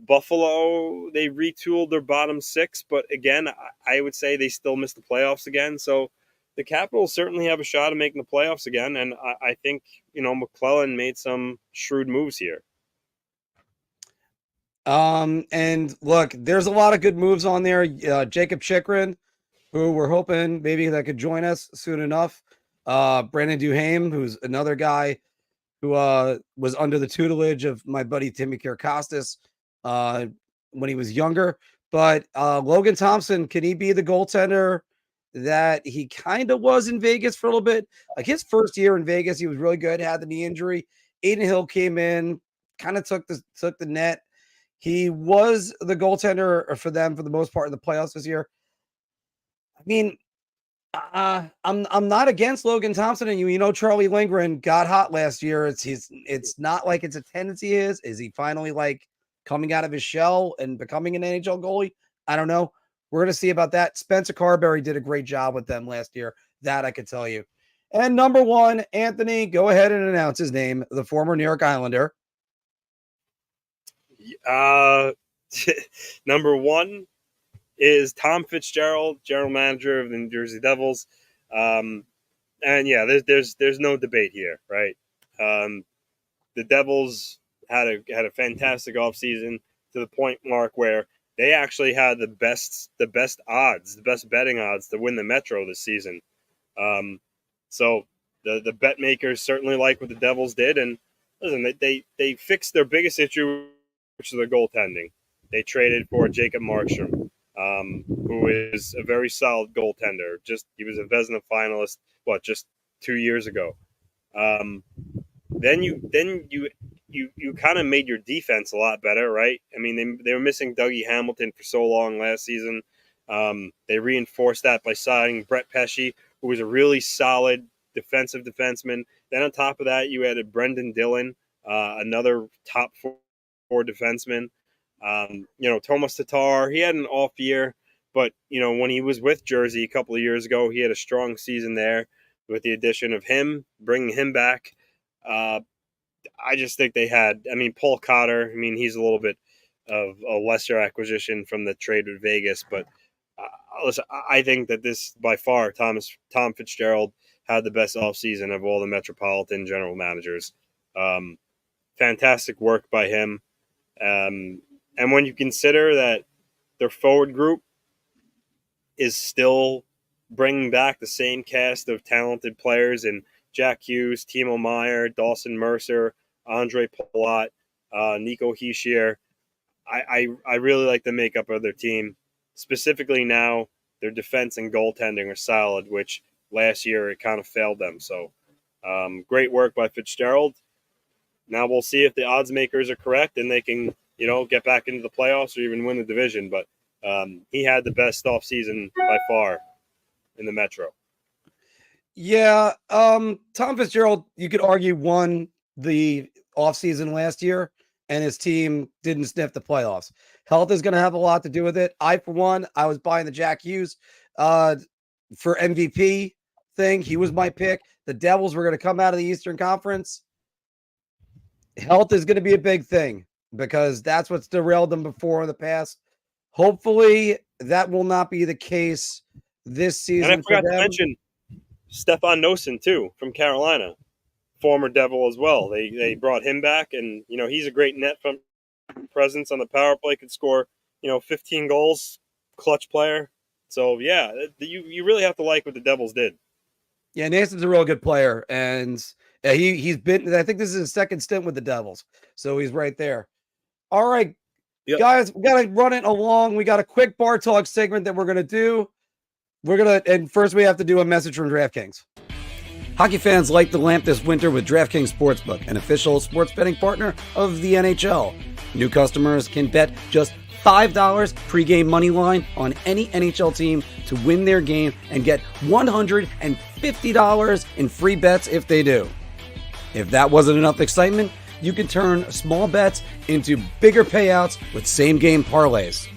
Buffalo, they retooled their bottom six, but again, I would say they still missed the playoffs again. So the Capitals certainly have a shot of making the playoffs again, and I think McClellan made some shrewd moves here. And look, there's a lot of good moves on there. Jacob Chikrin, who we're hoping maybe that could join us soon enough. Brandon Duhaime, who's another guy who was under the tutelage of my buddy Timmy Kirkostas when he was younger. But Logan Thompson, can he be the goaltender that he kind of was in Vegas for a little bit? Like his first year in Vegas, he was really good, had the knee injury. Aiden Hill came in, kind of took the net. He was the goaltender for them for the most part in the playoffs this year. I mean, I'm not against Logan Thompson, and Charlie Lindgren got hot last year. It's not like it's a tendency. Is he finally like coming out of his shell and becoming an NHL goalie? I don't know. We're gonna see about that. Spencer Carberry did a great job with them last year. That I could tell you. And number one, Anthony, go ahead and announce his name, the former New York Islander. Number one is Tom Fitzgerald, general manager of the New Jersey Devils. And yeah, there's no debate here, right? The Devils had a fantastic offseason to the point, Mark, where they actually had the best odds, the best betting odds to win the Metro this season. So the bet makers certainly like what the Devils did, and listen, they fixed their biggest issue, which is their goaltending. They traded for Jacob Markstrom, who is a very solid goaltender. He was a Vezina finalist, just 2 years ago. Then you kind of made your defense a lot better, right? I mean, they were missing Dougie Hamilton for so long last season. They reinforced that by signing Brett Pesce, who was a really solid defensive defenseman. Then on top of that, you added Brendan Dillon, another top four defenseman. Thomas Tatar, he had an off year, but when he was with Jersey a couple of years ago, he had a strong season there with the addition of him, bringing him back. I just think they had, Paul Cotter, he's a little bit of a lesser acquisition from the trade with Vegas, but listen, I think that this, by far, Tom Fitzgerald had the best offseason of all the Metropolitan general managers. Fantastic work by him. And when you consider that their forward group is still bringing back the same cast of talented players in Jack Hughes, Timo Meier, Dawson Mercer, Andre Palat, Nico Hischier, I really like the makeup of their team. Specifically now, their defense and goaltending are solid, which last year it kind of failed them. So great work by Fitzgerald. Now we'll see if the odds makers are correct and they can, get back into the playoffs or even win the division. But he had the best offseason by far in the Metro. Yeah, Tom Fitzgerald, you could argue, won the offseason last year, and his team didn't sniff the playoffs. Health is going to have a lot to do with it. For one, I was buying the Jack Hughes for MVP thing. He was my pick. The Devils were going to come out of the Eastern Conference. Health is going to be a big thing because that's what's derailed them before in the past. Hopefully, that will not be the case this season. And I forgot to mention Stefan Noesen, too, from Carolina, former Devil as well. They brought him back, and, he's a great net from presence on the power play, could score, 15 goals, clutch player. So, yeah, you really have to like what the Devils did. Yeah, Nason's a real good player, and he's been. I think this is his second stint with the Devils, so he's right there. All right, guys, we got to run it along. We got a quick bar talk segment that we're gonna do. And first we have to do a message from DraftKings. Hockey fans light the lamp this winter with DraftKings Sportsbook, an official sports betting partner of the NHL. New customers can bet just $5 pregame money line on any NHL team to win their game and get $150 in free bets if they do. If that wasn't enough excitement, you can turn small bets into bigger payouts with same-game parlays.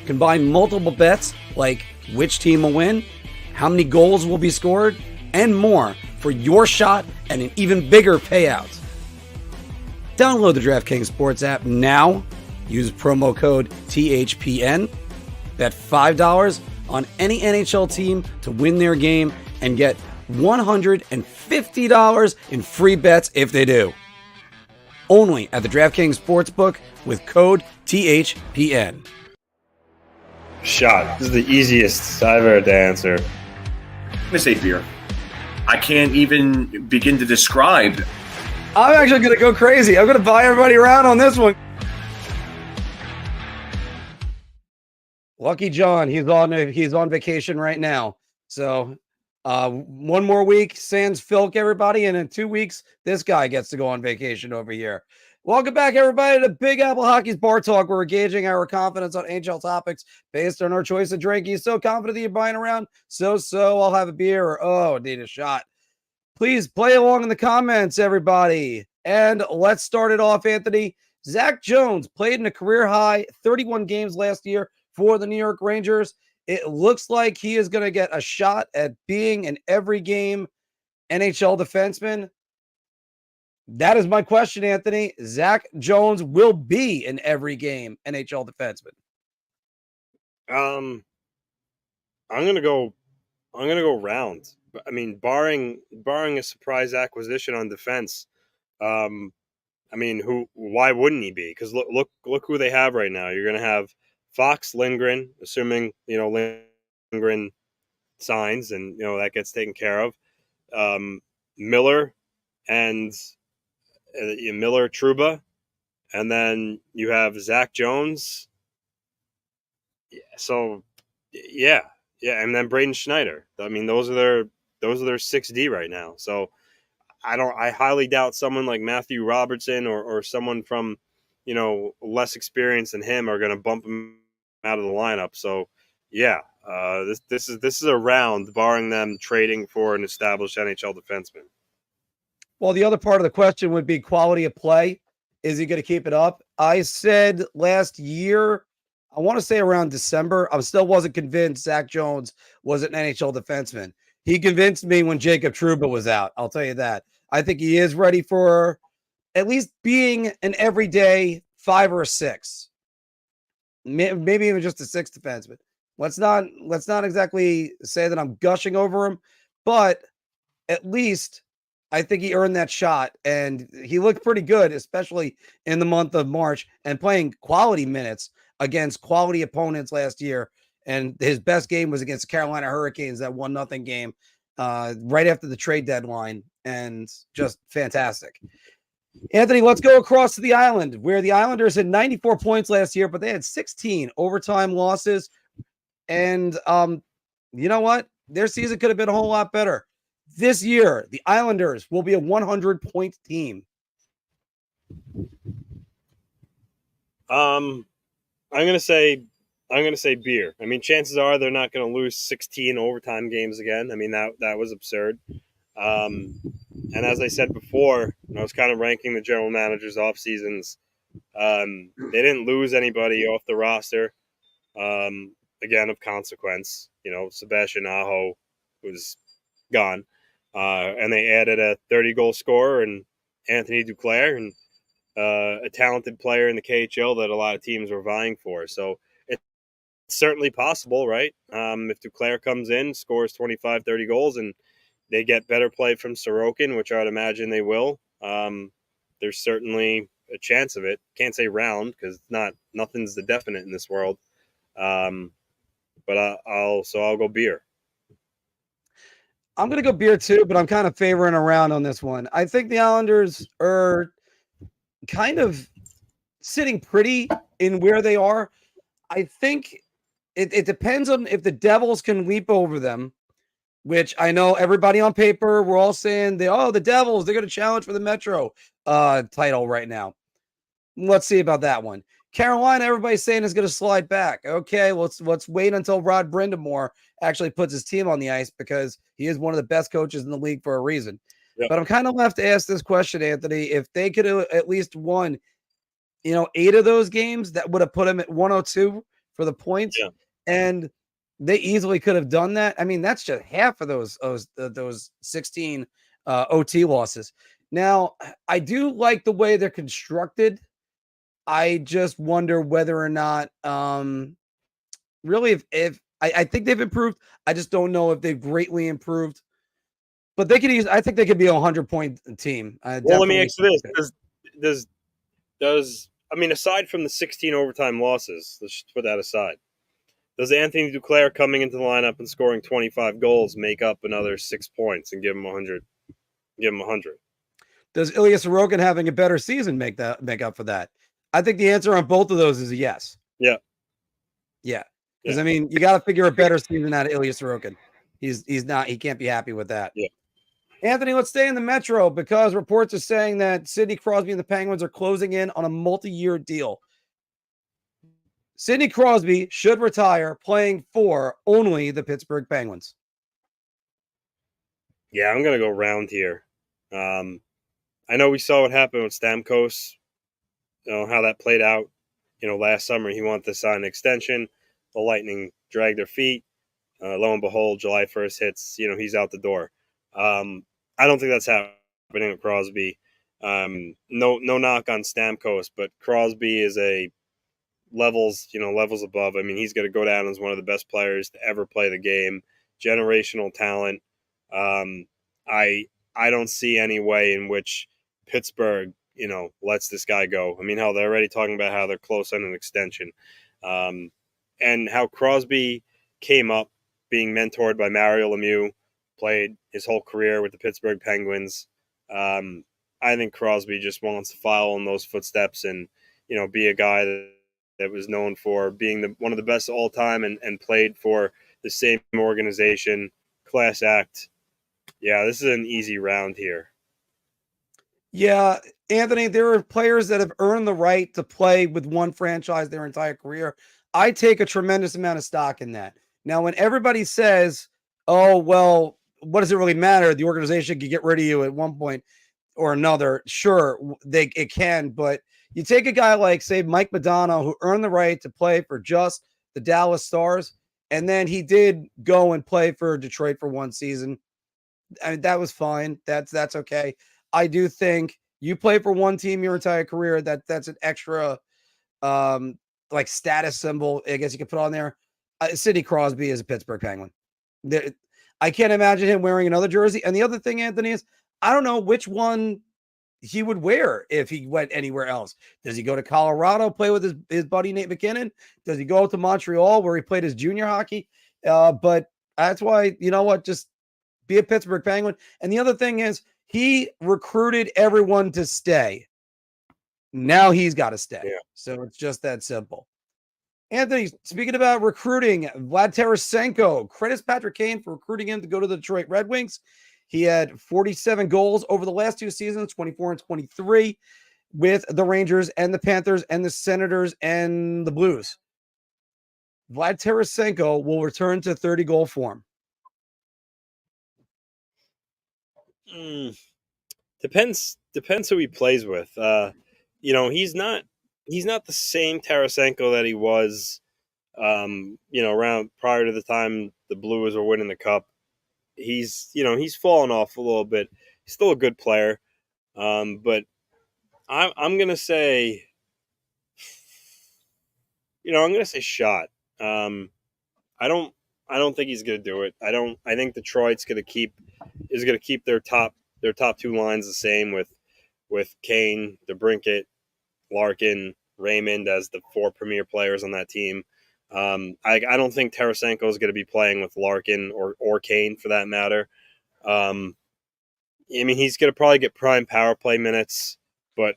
Combine multiple bets like which team will win, how many goals will be scored, and more for your shot at an even bigger payout. Download the DraftKings Sports app now. Use promo code THPN. Bet $5 on any NHL team to win their game and get $150 in free bets if they do. Only at the DraftKings Sportsbook with code THPN. Shot. This is the easiest I've ever had to answer. I'm going to say beer. I can't even begin to describe. I'm actually going to go crazy. I'm going to buy everybody around on this one. Lucky John, he's on vacation right now. So one more week, sans Filk, everybody, and in 2 weeks, this guy gets to go on vacation over here. Welcome back, everybody, to Big Apple Hockey's Bar Talk. We're gauging our confidence on NHL topics based on our choice of drink. You're so confident that you're buying around? So, I'll have a beer, or, oh, need a shot. Please play along in the comments, everybody. And let's start it off, Anthony. Zach Jones played in a career-high 31 games last year for the New York Rangers. It looks like he is going to get a shot at being an every-game NHL defenseman. That is my question, Anthony. Zach Jones will be an every-game NHL defenseman. I'm gonna go round. I mean, barring a surprise acquisition on defense, I mean, why wouldn't he be? Because look who they have right now. You're gonna have Fox, Lindgren, assuming Lindgren signs and that gets taken care of. Miller and Miller, Trouba, and then you have Zach Jones. So, yeah, and then Braden Schneider. I mean, those are their 6D right now. So, I highly doubt someone like Matthew Robertson or someone from less experience than him are going to bump him out of the lineup. So, yeah, this is a round, barring them trading for an established NHL defenseman. Well, the other part of the question would be quality of play. Is he going to keep it up? I said last year, I want to say around December, I still wasn't convinced Zach Jones was an NHL defenseman. He convinced me when Jacob Trouba was out. I'll tell you that. I think he is ready for at least being an everyday 5 or a 6. Maybe even just a 6 defenseman. Let's not exactly say that I'm gushing over him, but at least I think he earned that shot, and he looked pretty good, especially in the month of March, and playing quality minutes against quality opponents last year. And his best game was against the Carolina Hurricanes, that 1-0 game right after the trade deadline, and just fantastic. Anthony, let's go across to the island, where the Islanders had 94 points last year, but they had 16 overtime losses. And you know what? Their season could have been a whole lot better. This year, the Islanders will be a 100-point team. I'm gonna say beer. I mean, chances are they're not going to lose 16 overtime games again. I mean, that was absurd. And as I said before, when I was kind of ranking the general managers off seasons, they didn't lose anybody off the roster. Again, of consequence, Sebastian Aho was gone. And they added a 30-goal scorer and Anthony Duclair and a talented player in the KHL that a lot of teams were vying for. So it's certainly possible, right? If Duclair comes in, scores 25, 30 goals, and they get better play from Sorokin, which I would imagine they will, there's certainly a chance of it. Can't say round because nothing's the definite in this world. But I'll go beer. I'm going to go beer too, but I'm kind of favoring around on this one. I think the Islanders are kind of sitting pretty in where they are. I think it depends on if the Devils can leap over them, which I know everybody on paper, we're all saying the Devils, they're going to challenge for the Metro title right now. Let's see about that one. Carolina, everybody's saying is going to slide back. Okay, let's wait until Rod Brindamore actually puts his team on the ice because he is one of the best coaches in the league for a reason. Yep. But I'm kind of left to ask this question, Anthony. If they could have at least won, 8 of those games, that would have put them at 102 for the points. Yeah. And they easily could have done that. I mean, that's just half of those 16 OT losses. Now, I do like the way they're constructed. I just wonder whether or not, really, if I think they've improved. I just don't know if they've greatly improved. But they could use. I think they could be a 100-point team. Well, let me ask you this: does I mean, aside from the 16 overtime losses, let's just put that aside. Does Anthony Duclair coming into the lineup and scoring 25 goals make up another 6 points and give him 100? Give him 100. Does Ilya Sorokin having a better season make up for that? I think the answer on both of those is a yes. Yeah. Because I mean, you got to figure a better season out of Ilya Sorokin. He's not. He can't be happy with that. Yeah. Anthony, let's stay in the Metro because reports are saying that Sidney Crosby and the Penguins are closing in on a multi-year deal. Sidney Crosby should retire playing for only the Pittsburgh Penguins. Yeah, I'm going to go round here. I know we saw what happened with Stamkos, how that played out. Last summer he wanted to sign an extension. The Lightning dragged their feet. Lo and behold, July 1st hits, he's out the door. I don't think that's happening with Crosby. No knock on Stamkos, but Crosby is levels above. I mean, he's going to go down as one of the best players to ever play the game. Generational talent. I don't see any way in which Pittsburgh, lets this guy go. I mean, hell, they're already talking about how they're close on an extension. And how Crosby came up being mentored by Mario Lemieux, played his whole career with the Pittsburgh Penguins. I think Crosby just wants to follow in those footsteps and, be a guy that was known for being one of the best of all time and played for the same organization, class act. Yeah, this is an easy round here. Yeah, Anthony, there are players that have earned the right to play with one franchise their entire career. I take a tremendous amount of stock in that. Now, when everybody says, oh, well, what does it really matter? The organization can get rid of you at one point or another. Sure, it can, but you take a guy like, say, Mike Modano, who earned the right to play for just the Dallas Stars, and then he did go and play for Detroit for one season. I mean, that was fine. That's okay. I do think you play for one team your entire career. That's an extra, like status symbol, I guess you could put on there. Sidney Crosby is a Pittsburgh Penguin. I can't imagine him wearing another jersey. And the other thing, Anthony, is I don't know which one he would wear if he went anywhere else. Does he go to Colorado, play with his buddy Nate McKinnon? Does he go to Montreal where he played his junior hockey? But that's why, you know what, just be a Pittsburgh Penguin. And the other thing is he recruited everyone to stay. Now he's got to stay. Yeah. So it's just that simple. Anthony, speaking about recruiting, Vlad Tarasenko credits Patrick Kane for recruiting him to go to the Detroit Red Wings. He had 47 goals over the last two seasons, 24 and 23, with the Rangers and the Panthers and the Senators and the Blues. Vlad Tarasenko will return to 30-goal form. Depends who he plays with. He's not the same Tarasenko that he was, around prior to the time the Blues were winning the Cup. He's fallen off a little bit. He's still a good player, but I'm gonna say, shot. I don't think he's gonna do it. I think Detroit's gonna keep their top two lines the same with Kane, DeBrincat, Larkin, Raymond as the four premier players on that team. I don't think Tarasenko is going to be playing with Larkin or Kane for that matter. I mean, he's going to probably get prime power play minutes, but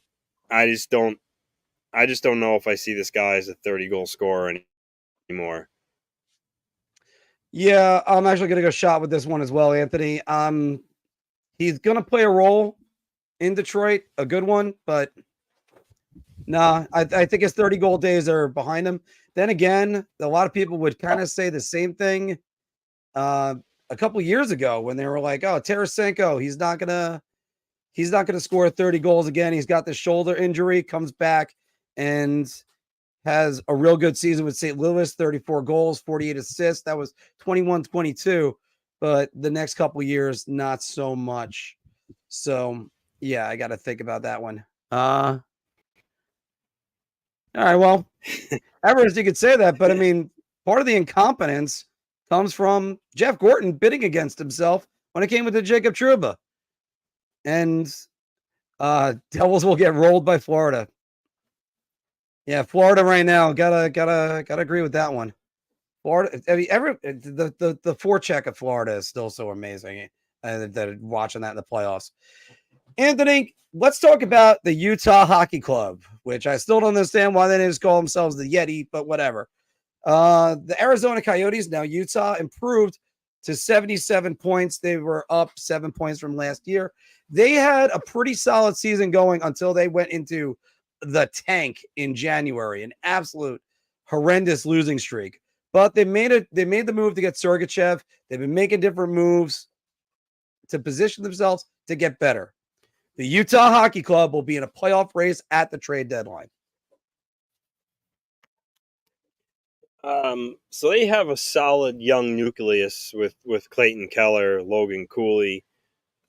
I just don't know if I see this guy as a 30-goal scorer anymore. Yeah, I'm actually going to go shot with this one as well, Anthony. He's going to play a role in Detroit, a good one, but nah, I think his 30-goal days are behind him. Then again, a lot of people would kind of say the same thing a couple years ago when they were like, "Oh, Tarasenko, he's not gonna score 30 goals again. He's got the shoulder injury, comes back and has a real good season with St. Louis, 34 goals, 48 assists. That was 21-22, but the next couple years, not so much. So yeah, I got to think about that one. All right, well, Everest, you could say that, but I mean, part of the incompetence comes from Jeff Gorton bidding against himself when it came with the Jacob Trouba. And Devils will get rolled by Florida. Yeah, Florida right now. Gotta agree with that one. Florida, I mean, the forecheck of Florida is still so amazing. That watching that in the playoffs. Anthony, let's talk about the Utah Hockey Club, which I still don't understand why they didn't just call themselves the Yeti, but whatever. The Arizona Coyotes, now Utah, improved to 77 points. They were up 7 points from last year. They had a pretty solid season going until they went into the tank in January, an absolute horrendous losing streak. But they made the move to get Sergachev. They've been making different moves to position themselves to get better. The Utah Hockey Club will be in a playoff race at the trade deadline. So they have a solid young nucleus with Clayton Keller, Logan Cooley,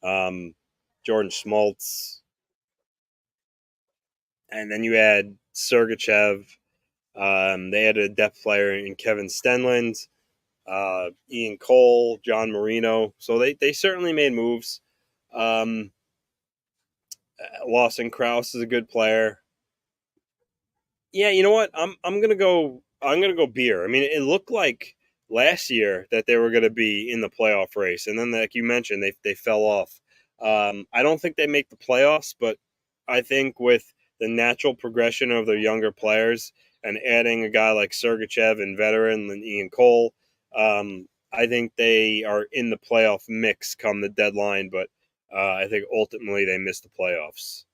Jordan Schmaltz, and then you add Sergachev. They had a depth player in Kevin Stenlund, Ian Cole, John Marino. So they certainly made moves. Lawson Krause is a good player. Yeah, you know what? I'm gonna go beer. I mean, it looked like last year that they were gonna be in the playoff race, and then like you mentioned, they fell off. I don't think they make the playoffs, but I think with the natural progression of their younger players and adding a guy like Sergachev and veteran and Ian Cole, I think they are in the playoff mix come the deadline, but I think ultimately they missed the playoffs.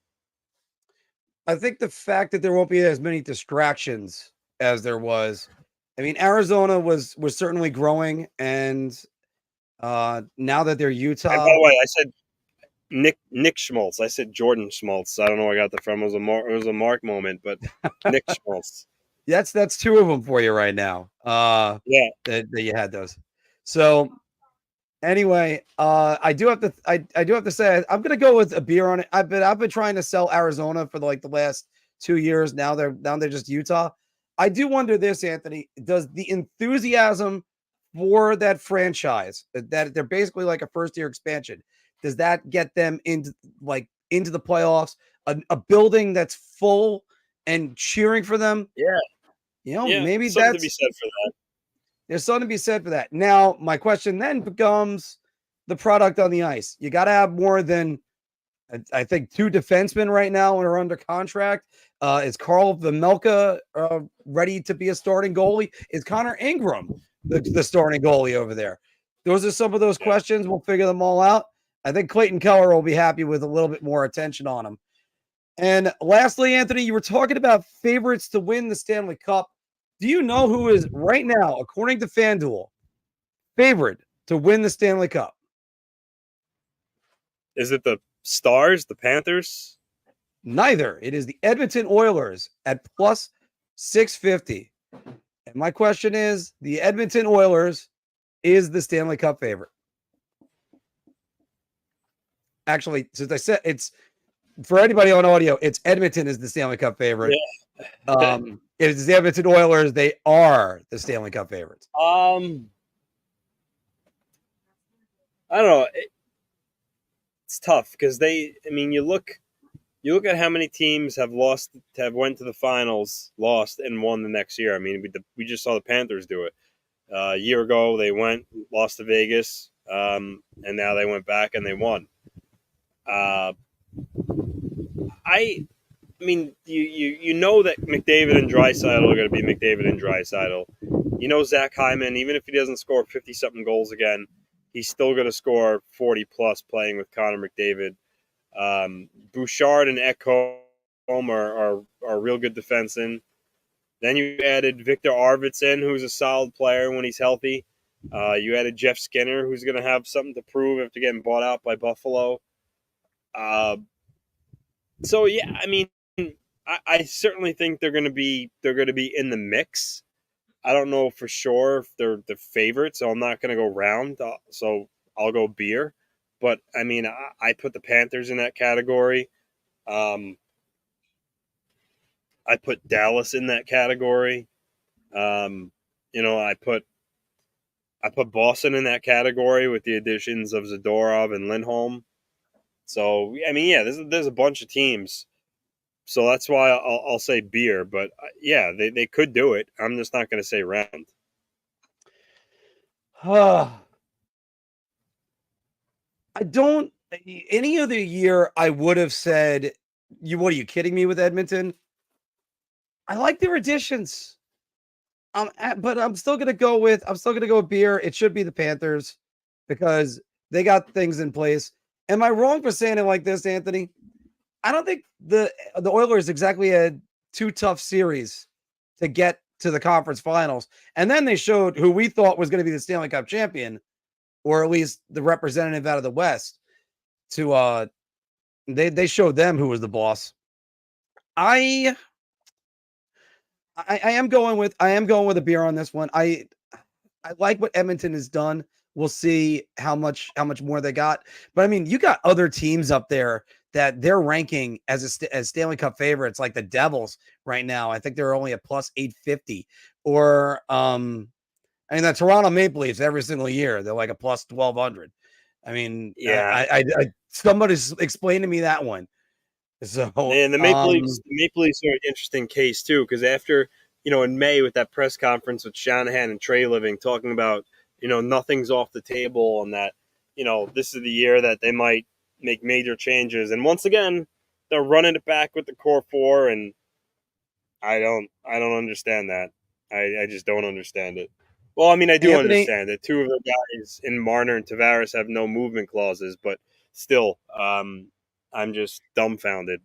I think the fact that there won't be as many distractions as there was. I mean, Arizona was certainly growing, and now that they're Utah. And by the way, I said Nick Schmaltz. I said Jordan Schmaltz. I don't know where I got that from. It was a Mark moment, but Nick Schmaltz. That's two of them for you right now. Yeah, that you had those. So anyway, I do have to say I'm gonna go with a beer on it. I've been trying to sell Arizona for the last 2 years. Now they're just Utah. I do wonder this, Anthony. Does the enthusiasm for that franchise, that they're basically like a first year expansion, does that get them into the playoffs? A building that's full and cheering for them? yeah. Maybe something that's to be said for that. There's something to be said for that. Now, my question then becomes the product on the ice. You got to have more than, I think, 2 defensemen right now are under contract. Is Carl Vejmelka ready to be a starting goalie? Is Connor Ingram the starting goalie over there? Those are some of those questions. We'll figure them all out. I think Clayton Keller will be happy with a little bit more attention on him. And lastly, Anthony, you were talking about favorites to win the Stanley Cup. Do you know who is right now, according to FanDuel, favorite to win the Stanley Cup? Is it the Stars, the Panthers? Neither. It is the Edmonton Oilers at plus 650. And my question is, the Edmonton Oilers is the Stanley Cup favorite. Actually, since I said it's for anybody on audio, it's Edmonton is the Stanley Cup favorite. Yeah. It's the Edmonton Oilers. They are the Stanley Cup favorites. I don't know. It's tough because you look at how many teams have went to the finals, lost, and won the next year. I mean, we just saw the Panthers do it. A year ago, they lost to Vegas, and now they went back and they won. I mean, you know that McDavid and Draisaitl are going to be McDavid and Draisaitl. You know Zach Hyman, even if he doesn't score 50-something goals again, he's still going to score 40-plus playing with Connor McDavid. Bouchard and Ekholm are real good defensemen. Then you added Victor Arvidsson, who's a solid player when he's healthy. You added Jeff Skinner, who's going to have something to prove after getting bought out by Buffalo. So yeah, I mean, I certainly think they're going to be in the mix. I don't know for sure if they're the favorite, so I'm not going to go round. So I'll go beer. But I mean, I put the Panthers in that category. I put Dallas in that category. I put Boston in that category with the additions of Zadorov and Lindholm. So I mean, yeah, there's a bunch of teams. So that's why I'll say beer. But yeah, they could do it. I'm just not going to say round. I don't. Any other year, I would have said, What are you kidding me with Edmonton?" I like their additions. But I'm still gonna go with beer. It should be the Panthers because they got things in place. Am I wrong for saying it like this, Anthony? I don't think the Oilers exactly had two tough series to get to the conference finals, and then they showed who we thought was going to be the Stanley Cup champion, or at least the representative out of the West. They showed them who was the boss. I am going with a beer on this one. I like what Edmonton has done. We'll see how much more they got. But I mean, you got other teams up there that they're ranking as Stanley Cup favorites, like the Devils right now. I think they're only a plus 850. Or the Toronto Maple Leafs every single year, they're like a plus 1200. I mean, yeah. I somebody's explained to me that one. So and the Maple Leafs are an interesting case too, because after in May with that press conference with Shanahan and Trey Living talking about nothing's off the table and that this is the year that they might make major changes, and once again they're running it back with the core four, and I don't understand that. I just don't understand it. Well, I mean, I do understand that two of the guys in Marner and Tavares have no movement clauses, but still, I'm just dumbfounded.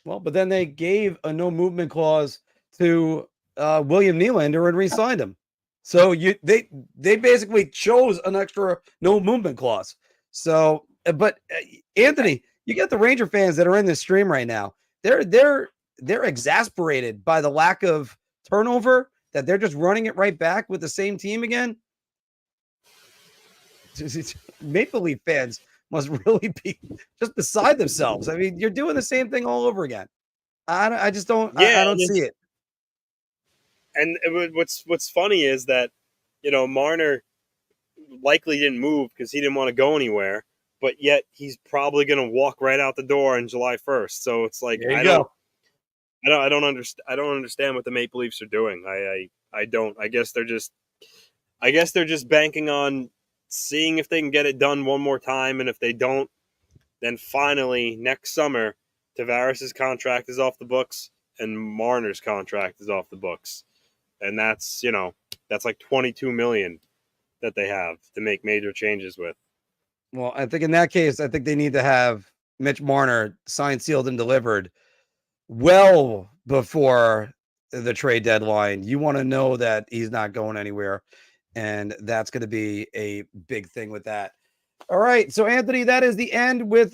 Well, but then they gave a no movement clause to William Nylander and re-signed him. So they basically chose an extra no movement clause. So, but Anthony, you got the Ranger fans that are in this stream right now. They're exasperated by the lack of turnover, that they're just running it right back with the same team again. Maple Leaf fans must really be just beside themselves. I mean, you're doing the same thing all over again. I just don't. Yeah, I don't see it. And what's funny is that Marner likely didn't move because he didn't want to go anywhere, but yet he's probably going to walk right out the door on July 1st. So it's like I don't understand what the Maple Leafs are doing. I don't. I guess they're just banking on seeing if they can get it done one more time, and if they don't, then finally next summer Tavares' contract is off the books and Marner's contract is off the books, and that's like $22 million that they have to make major changes with. Well, I think in that case, I think they need to have Mitch Marner signed, sealed, and delivered well before the trade deadline. You want to know that he's not going anywhere, and that's going to be a big thing with that. All right, so Anthony, that is the end with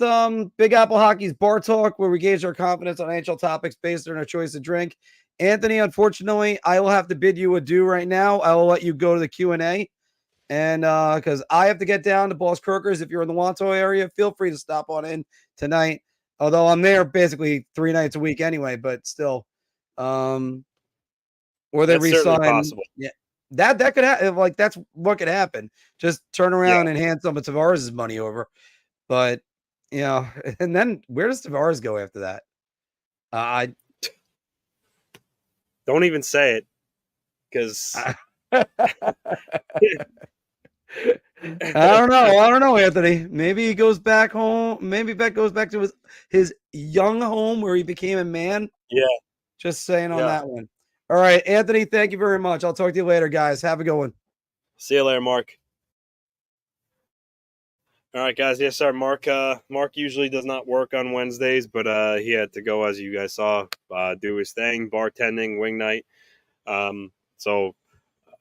Big Apple Hockey's Bar Talk, where we gauge our confidence on NHL topics based on our choice of drink. Anthony, unfortunately, I will have to bid you adieu right now. I will let you go to the Q&A, and because I have to get down to Boss Croakers. If you're in the Wanto area, feel free to stop on in tonight. Although I'm there basically 3 nights a week anyway, but still, or they resign. Yeah. That could happen. Like, that's what could happen. Just turn around and hand some of Tavares' money over. But and then where does Tavares go after that? I don't even say it, because I don't know, Anthony. Maybe he goes back home. Maybe Beck goes back to his young home where he became a man. Yeah. Just saying on Yeah. that one. All right, Anthony, thank you very much. I'll talk to you later, guys. Have a good one. See you later, Mark. All right, guys. Yes, sir. Mark usually does not work on Wednesdays, but he had to go, as you guys saw, do his thing, bartending, wing night. So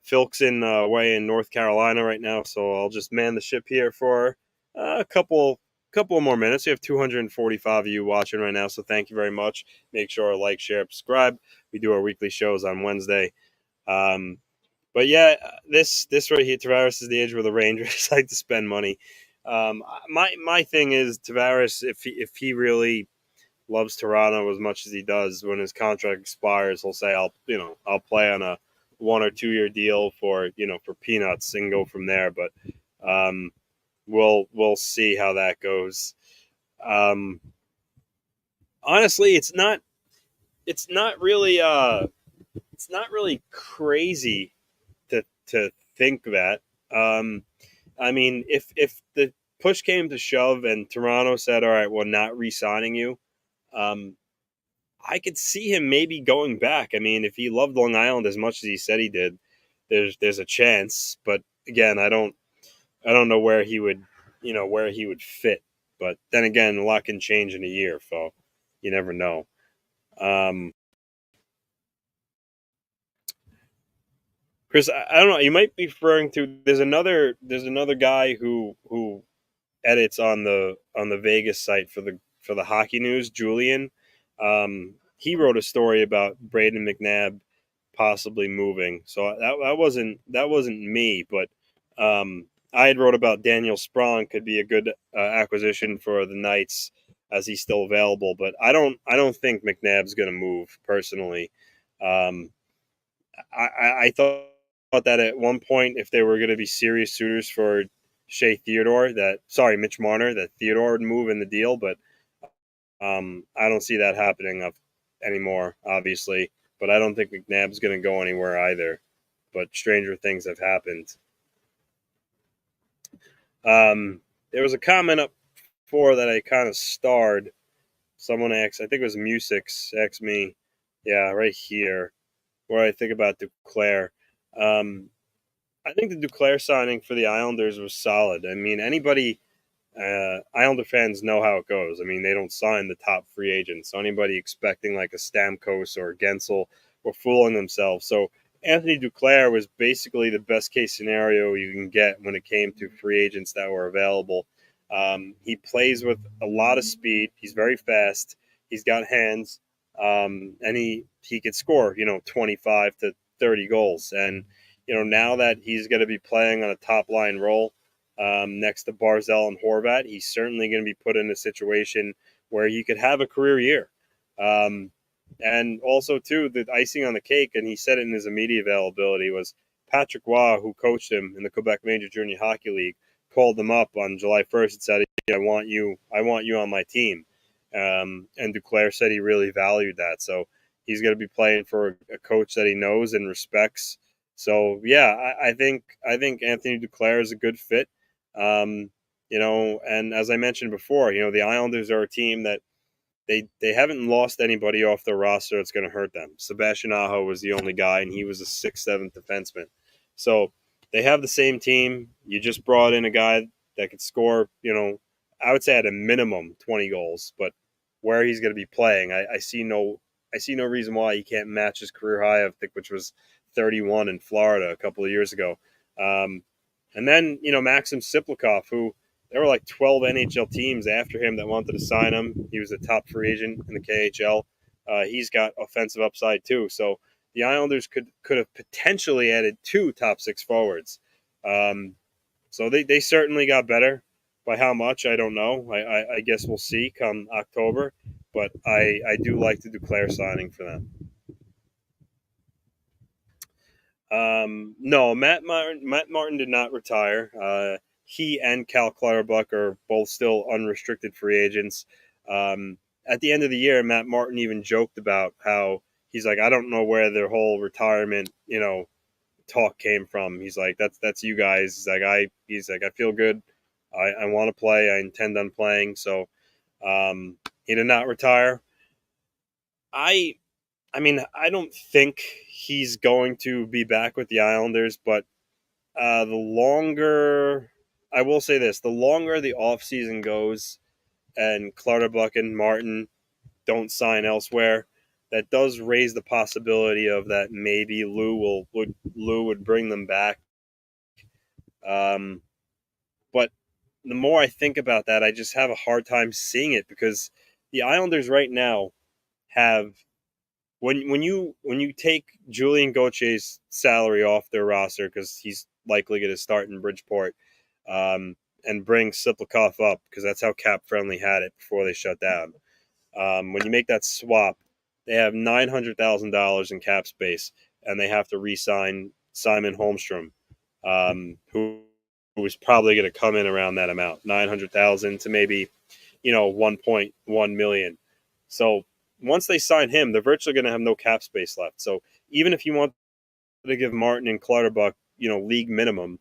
Filk's away in North Carolina right now, so I'll just man the ship here for a couple of more minutes. We have 245 of you watching right now, so thank you very much. Make sure to like, share, subscribe. We do our weekly shows on Wednesday. But yeah, this right here, Tavares is the age where the Rangers like to spend money. My thing is Tavares, if he really loves Toronto as much as he does, when his contract expires, he'll say I'll play on a 1 or 2 year deal for peanuts and go from there. But we'll see how that goes. Honestly, it's not really crazy to think that. I mean, if the push came to shove and Toronto said, "All right, we're not re-signing you," I could see him maybe going back. I mean, if he loved Long Island as much as he said he did, there's a chance. But again, I don't know where he would fit. But then again, a lot can change in a year, so you never know. Chris, I don't know. You might be referring to there's another guy who edits on the Vegas site for the hockey news, Julian. He wrote a story about Braden McNabb possibly moving. So that wasn't me, but I had wrote about Daniel Sprong could be a good acquisition for the Knights as he's still available. But I don't think McNabb's going to move personally. I thought that at one point, if there were going to be serious suitors for Mitch Marner, that Theodore would move in the deal, but I don't see that happening anymore, obviously. But I don't think McNabb's going to go anywhere either. But stranger things have happened. There was a comment up before that I kind of starred. Someone asked, I think it was Musix, asked me, yeah, right here, what I think about Duclair. I think the Duclair signing for the Islanders was solid. I mean, Islander fans know how it goes. I mean, they don't sign the top free agents. So anybody expecting like a Stamkos or a Gensel were fooling themselves. So Anthony Duclair was basically the best case scenario you can get when it came to free agents that were available. He plays with a lot of speed. He's very fast. He's got hands, and he could score 25 to 30 goals. And now that he's going to be playing on a top line role next to Barzell and Horvat, he's certainly going to be put in a situation where he could have a career year. And also, too, the icing on the cake, and he said it in his immediate availability, was Patrick Waugh, who coached him in the Quebec Major Junior Hockey League, called him up on July 1st and said, I want you on my team. And Duclair said he really valued that. So he's going to be playing for a coach that he knows and respects. So, yeah, I think Anthony Duclair is a good fit. And as I mentioned before, the Islanders are a team that they haven't lost anybody off their roster that's going to hurt them. Sebastian Aho was the only guy, and he was a 6th, 7th defenseman. So they have the same team. You just brought in a guy that could score, I would say at a minimum 20 goals. But where he's going to be playing, I see no reason why he can't match his career high, I think, which was 31 in Florida a couple of years ago. And then, Maxim Siplikov, who there were like 12 NHL teams after him that wanted to sign him. He was a top free agent in the KHL. He's got offensive upside too. So the Islanders could have potentially added 2 top 6 forwards. So they certainly got better. By how much, I don't know. I guess we'll see come October. But I do like the Duclair signing for them. No, Matt Martin did not retire. He and Cal Clutterbuck are both still unrestricted free agents. At the end of the year, Matt Martin even joked about how he's like, I don't know where their whole retirement, talk came from. He's like, that's you guys. He's like, I feel good. I want to play. I intend on playing. So he did not retire. I mean, I don't think he's going to be back with the Islanders, but the longer, I will say this, the longer the offseason goes and Clutterbuck and Martin don't sign elsewhere, that does raise the possibility of that maybe Lou would bring them back. But the more I think about that, I just have a hard time seeing it because the Islanders right now have when you take Julian Gautier's salary off their roster because he's likely going to start in Bridgeport, and bring Siplikov up because that's how cap friendly had it before they shut down. When you make that swap, they have $900,000 in cap space, and they have to re-sign Simon Holmstrom, who is probably going to come in around that amount, $900,000 to maybe, 1.1 million. So once they sign him, they're virtually going to have no cap space left. So even if you want to give Martin and Clutterbuck, league minimum,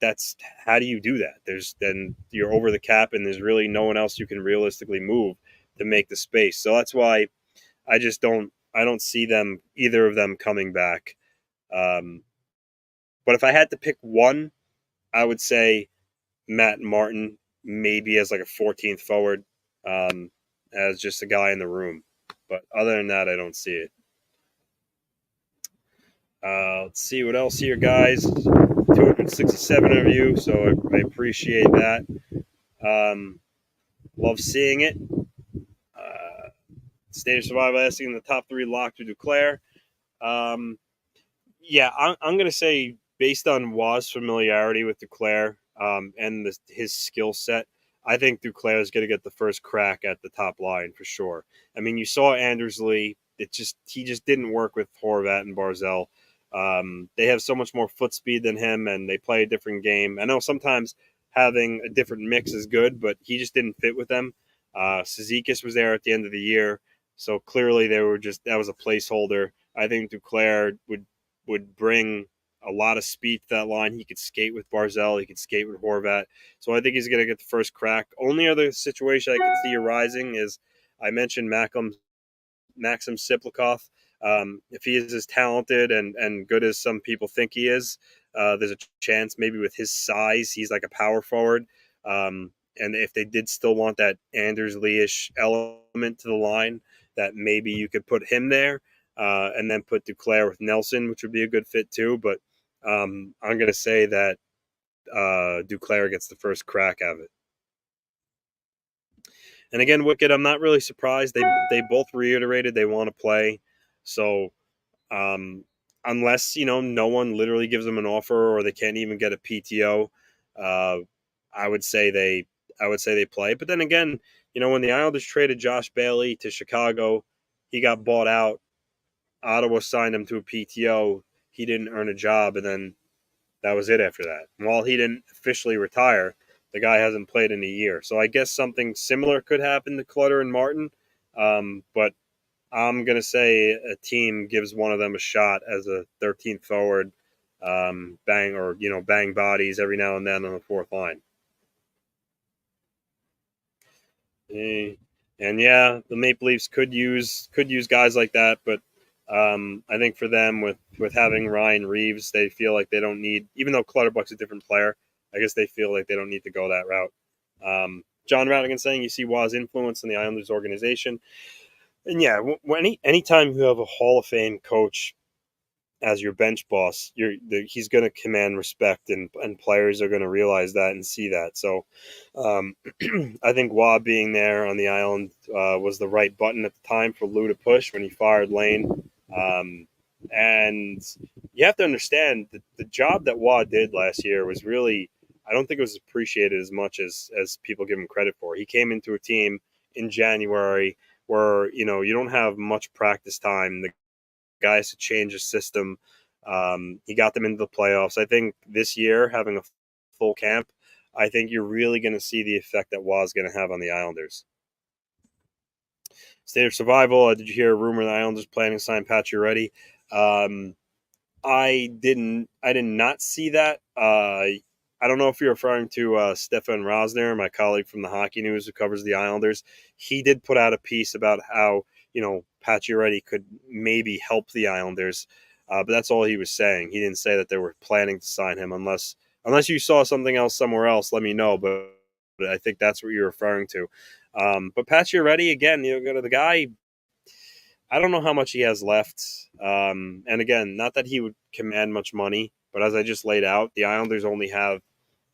that's how do you do that? Then you're over the cap, and there's really no one else you can realistically move to make the space. So that's why I don't see either of them coming back. But if I had to pick one, I would say Matt Martin, maybe as like a 14th forward, as just a guy in the room. But other than that, I don't see it. Let's see what else here, guys. 267 of you, so I appreciate that. Love seeing it. State of Survival asking the top 3 locked to Duclair. I'm going to say based on Waz's familiarity with Duclair and his skill set, I think Duclair is going to get the first crack at the top line for sure. I mean, you saw Anders Lee. He just didn't work with Horvat and Barzal. They have so much more foot speed than him, and they play a different game. I know sometimes having a different mix is good, but he just didn't fit with them. Cizikas was there at the end of the year, so clearly that was a placeholder. I think Duclair would bring a lot of speed to that line. He could skate with Barzal. He could skate with Horvat. So I think he's going to get the first crack. Only other situation I can see arising is I mentioned Maxim Siplikov. If he is as talented and good as some people think he is, there's a chance maybe with his size, he's like a power forward. And if they did still want that Anders Lee-ish element to the line, that maybe you could put him there and then put Duclair with Nelson, which would be a good fit too. But I'm going to say that Duclair gets the first crack of it. And again, Wicked, I'm not really surprised. They both reiterated they want to play. So unless, no one literally gives them an offer or they can't even get a PTO, I would say they play. But then again, when the Islanders traded Josh Bailey to Chicago, he got bought out. Ottawa signed him to a PTO. He didn't earn a job, and then that was it after that. And while he didn't officially retire, the guy hasn't played in a year. So I guess something similar could happen to Clutter and Martin. But I'm going to say a team gives one of them a shot as a 13th forward, bang bodies every now and then on the fourth line. And yeah, the Maple Leafs could use guys like that, but I think for them with having Ryan Reeves, they feel like they don't need, even though Clutterbuck's a different player, I guess they feel like they don't need to go that route. John Radigan saying you see Waz's influence in the Islanders organization. And yeah, anytime you have a Hall of Fame coach as your bench boss, he's going to command respect, and players are going to realize that and see that. So I think Wah being there on the island was the right button at the time for Lou to push when he fired Lane. And you have to understand that the job that Wah did last year was really, I don't think it was appreciated as much as people give him credit for. He came into a team in January where, you don't have much practice time. The guy has to change his system. He got them into the playoffs. I think this year, having a full camp, I think you're really going to see the effect that Wah is going to have on the Islanders. State of Survival, did you hear a rumor the Islanders planning to sign Pacioretty? I did not see that. I don't know if you're referring to Stefan Rosner, my colleague from the Hockey News who covers the Islanders. He did put out a piece about how, Pacioretty could maybe help the Islanders, but that's all he was saying. He didn't say that they were planning to sign him unless you saw something else somewhere else. Let me know, but I think that's what you're referring to. But Pacioretty, again, the guy, I don't know how much he has left. And again, not that he would command much money, but as I just laid out, the Islanders only have,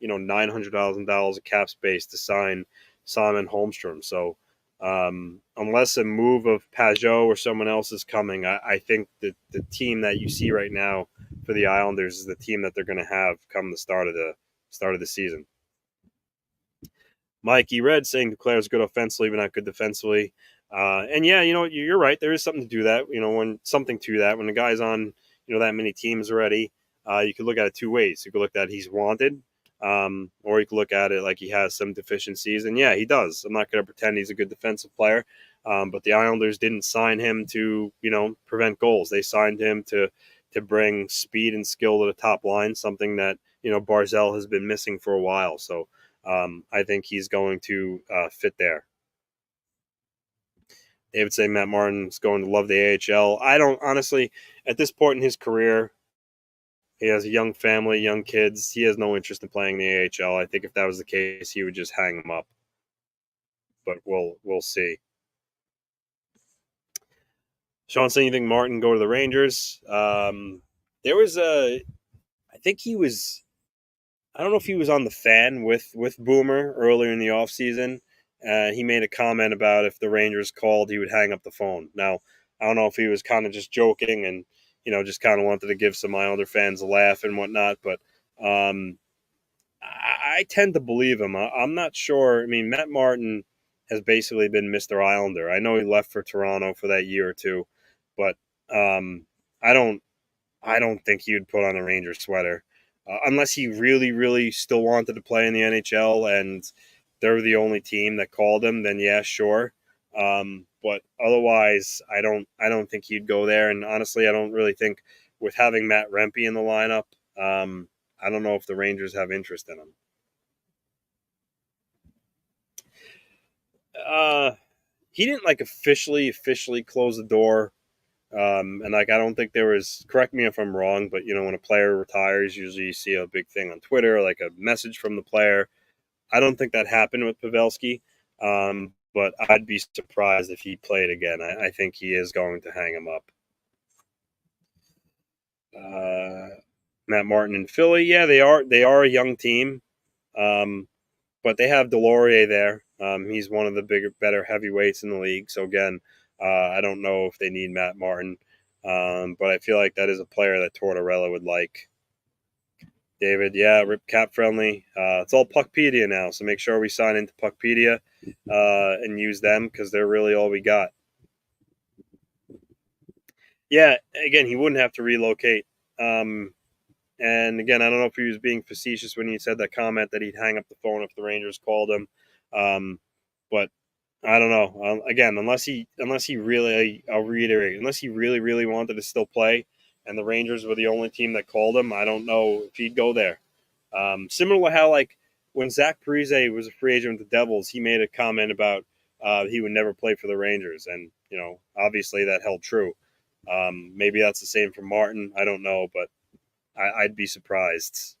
$900,000 of cap space to sign Simon Holmstrom. So unless a move of Pajot or someone else is coming, I think that the team that you see right now for the Islanders is the team that they're going to have come the start of the season. Mikey Red saying Duclair's good offensively, but not good defensively. And yeah, you're right. There is something to do that. When the guy's on, that many teams already, you could look at it two ways. You could look at it, he's wanted, or you could look at it like he has some deficiencies. And yeah, he does. I'm not going to pretend he's a good defensive player. But the Islanders didn't sign him to, prevent goals. They signed him to bring speed and skill to the top line, something that, Barzal has been missing for a while. So I think he's going to fit there. David saying Matt Martin's going to love the AHL. I don't, honestly, at this point in his career, he has a young family, young kids. He has no interest in playing the AHL. I think if that was the case, he would just hang them up. But we'll see. Sean saying you think Martin go to the Rangers? There was I think he was, I don't know if he was on the Fan with Boomer earlier in the offseason. He made a comment about if the Rangers called, he would hang up the phone. Now, I don't know if he was kind of just joking and, just kind of wanted to give some Islander fans a laugh and whatnot, but I tend to believe him. I'm not sure. I mean, Matt Martin has basically been Mr. Islander. I know he left for Toronto for that year or two, but I don't think he would put on a Rangers sweater unless he really, really still wanted to play in the NHL and they're the only team that called him. Then yeah, sure. But otherwise, I don't think he'd go there. And honestly, I don't really think with having Matt Rempe in the lineup, I don't know if the Rangers have interest in him. He didn't officially close the door. And I don't think there was, correct me if I'm wrong, but when a player retires, usually you see a big thing on Twitter, like a message from the player. I don't think that happened with Pavelski. But I'd be surprised if he played again. I think he is going to hang him up. Matt Martin in Philly, yeah, they are a young team, but they have Delorier there. He's one of the better heavyweights in the league. So again, I don't know if they need Matt Martin, but I feel like that is a player that Tortorella would like. David, yeah, Rip Cap Friendly. It's all Puckpedia now, so make sure we sign into Puckpedia and use them because they're really all we got. Yeah, again, he wouldn't have to relocate. And again, I don't know if he was being facetious when he said that comment that he'd hang up the phone if the Rangers called him. But I don't know. Again, unless he really, I'll reiterate, unless he really, really wanted to still play, and the Rangers were the only team that called him, I don't know if he'd go there. Similar to how, when Zach Parise was a free agent with the Devils, he made a comment about he would never play for the Rangers. And, obviously that held true. Maybe that's the same for Martin. I don't know, but I'd be surprised.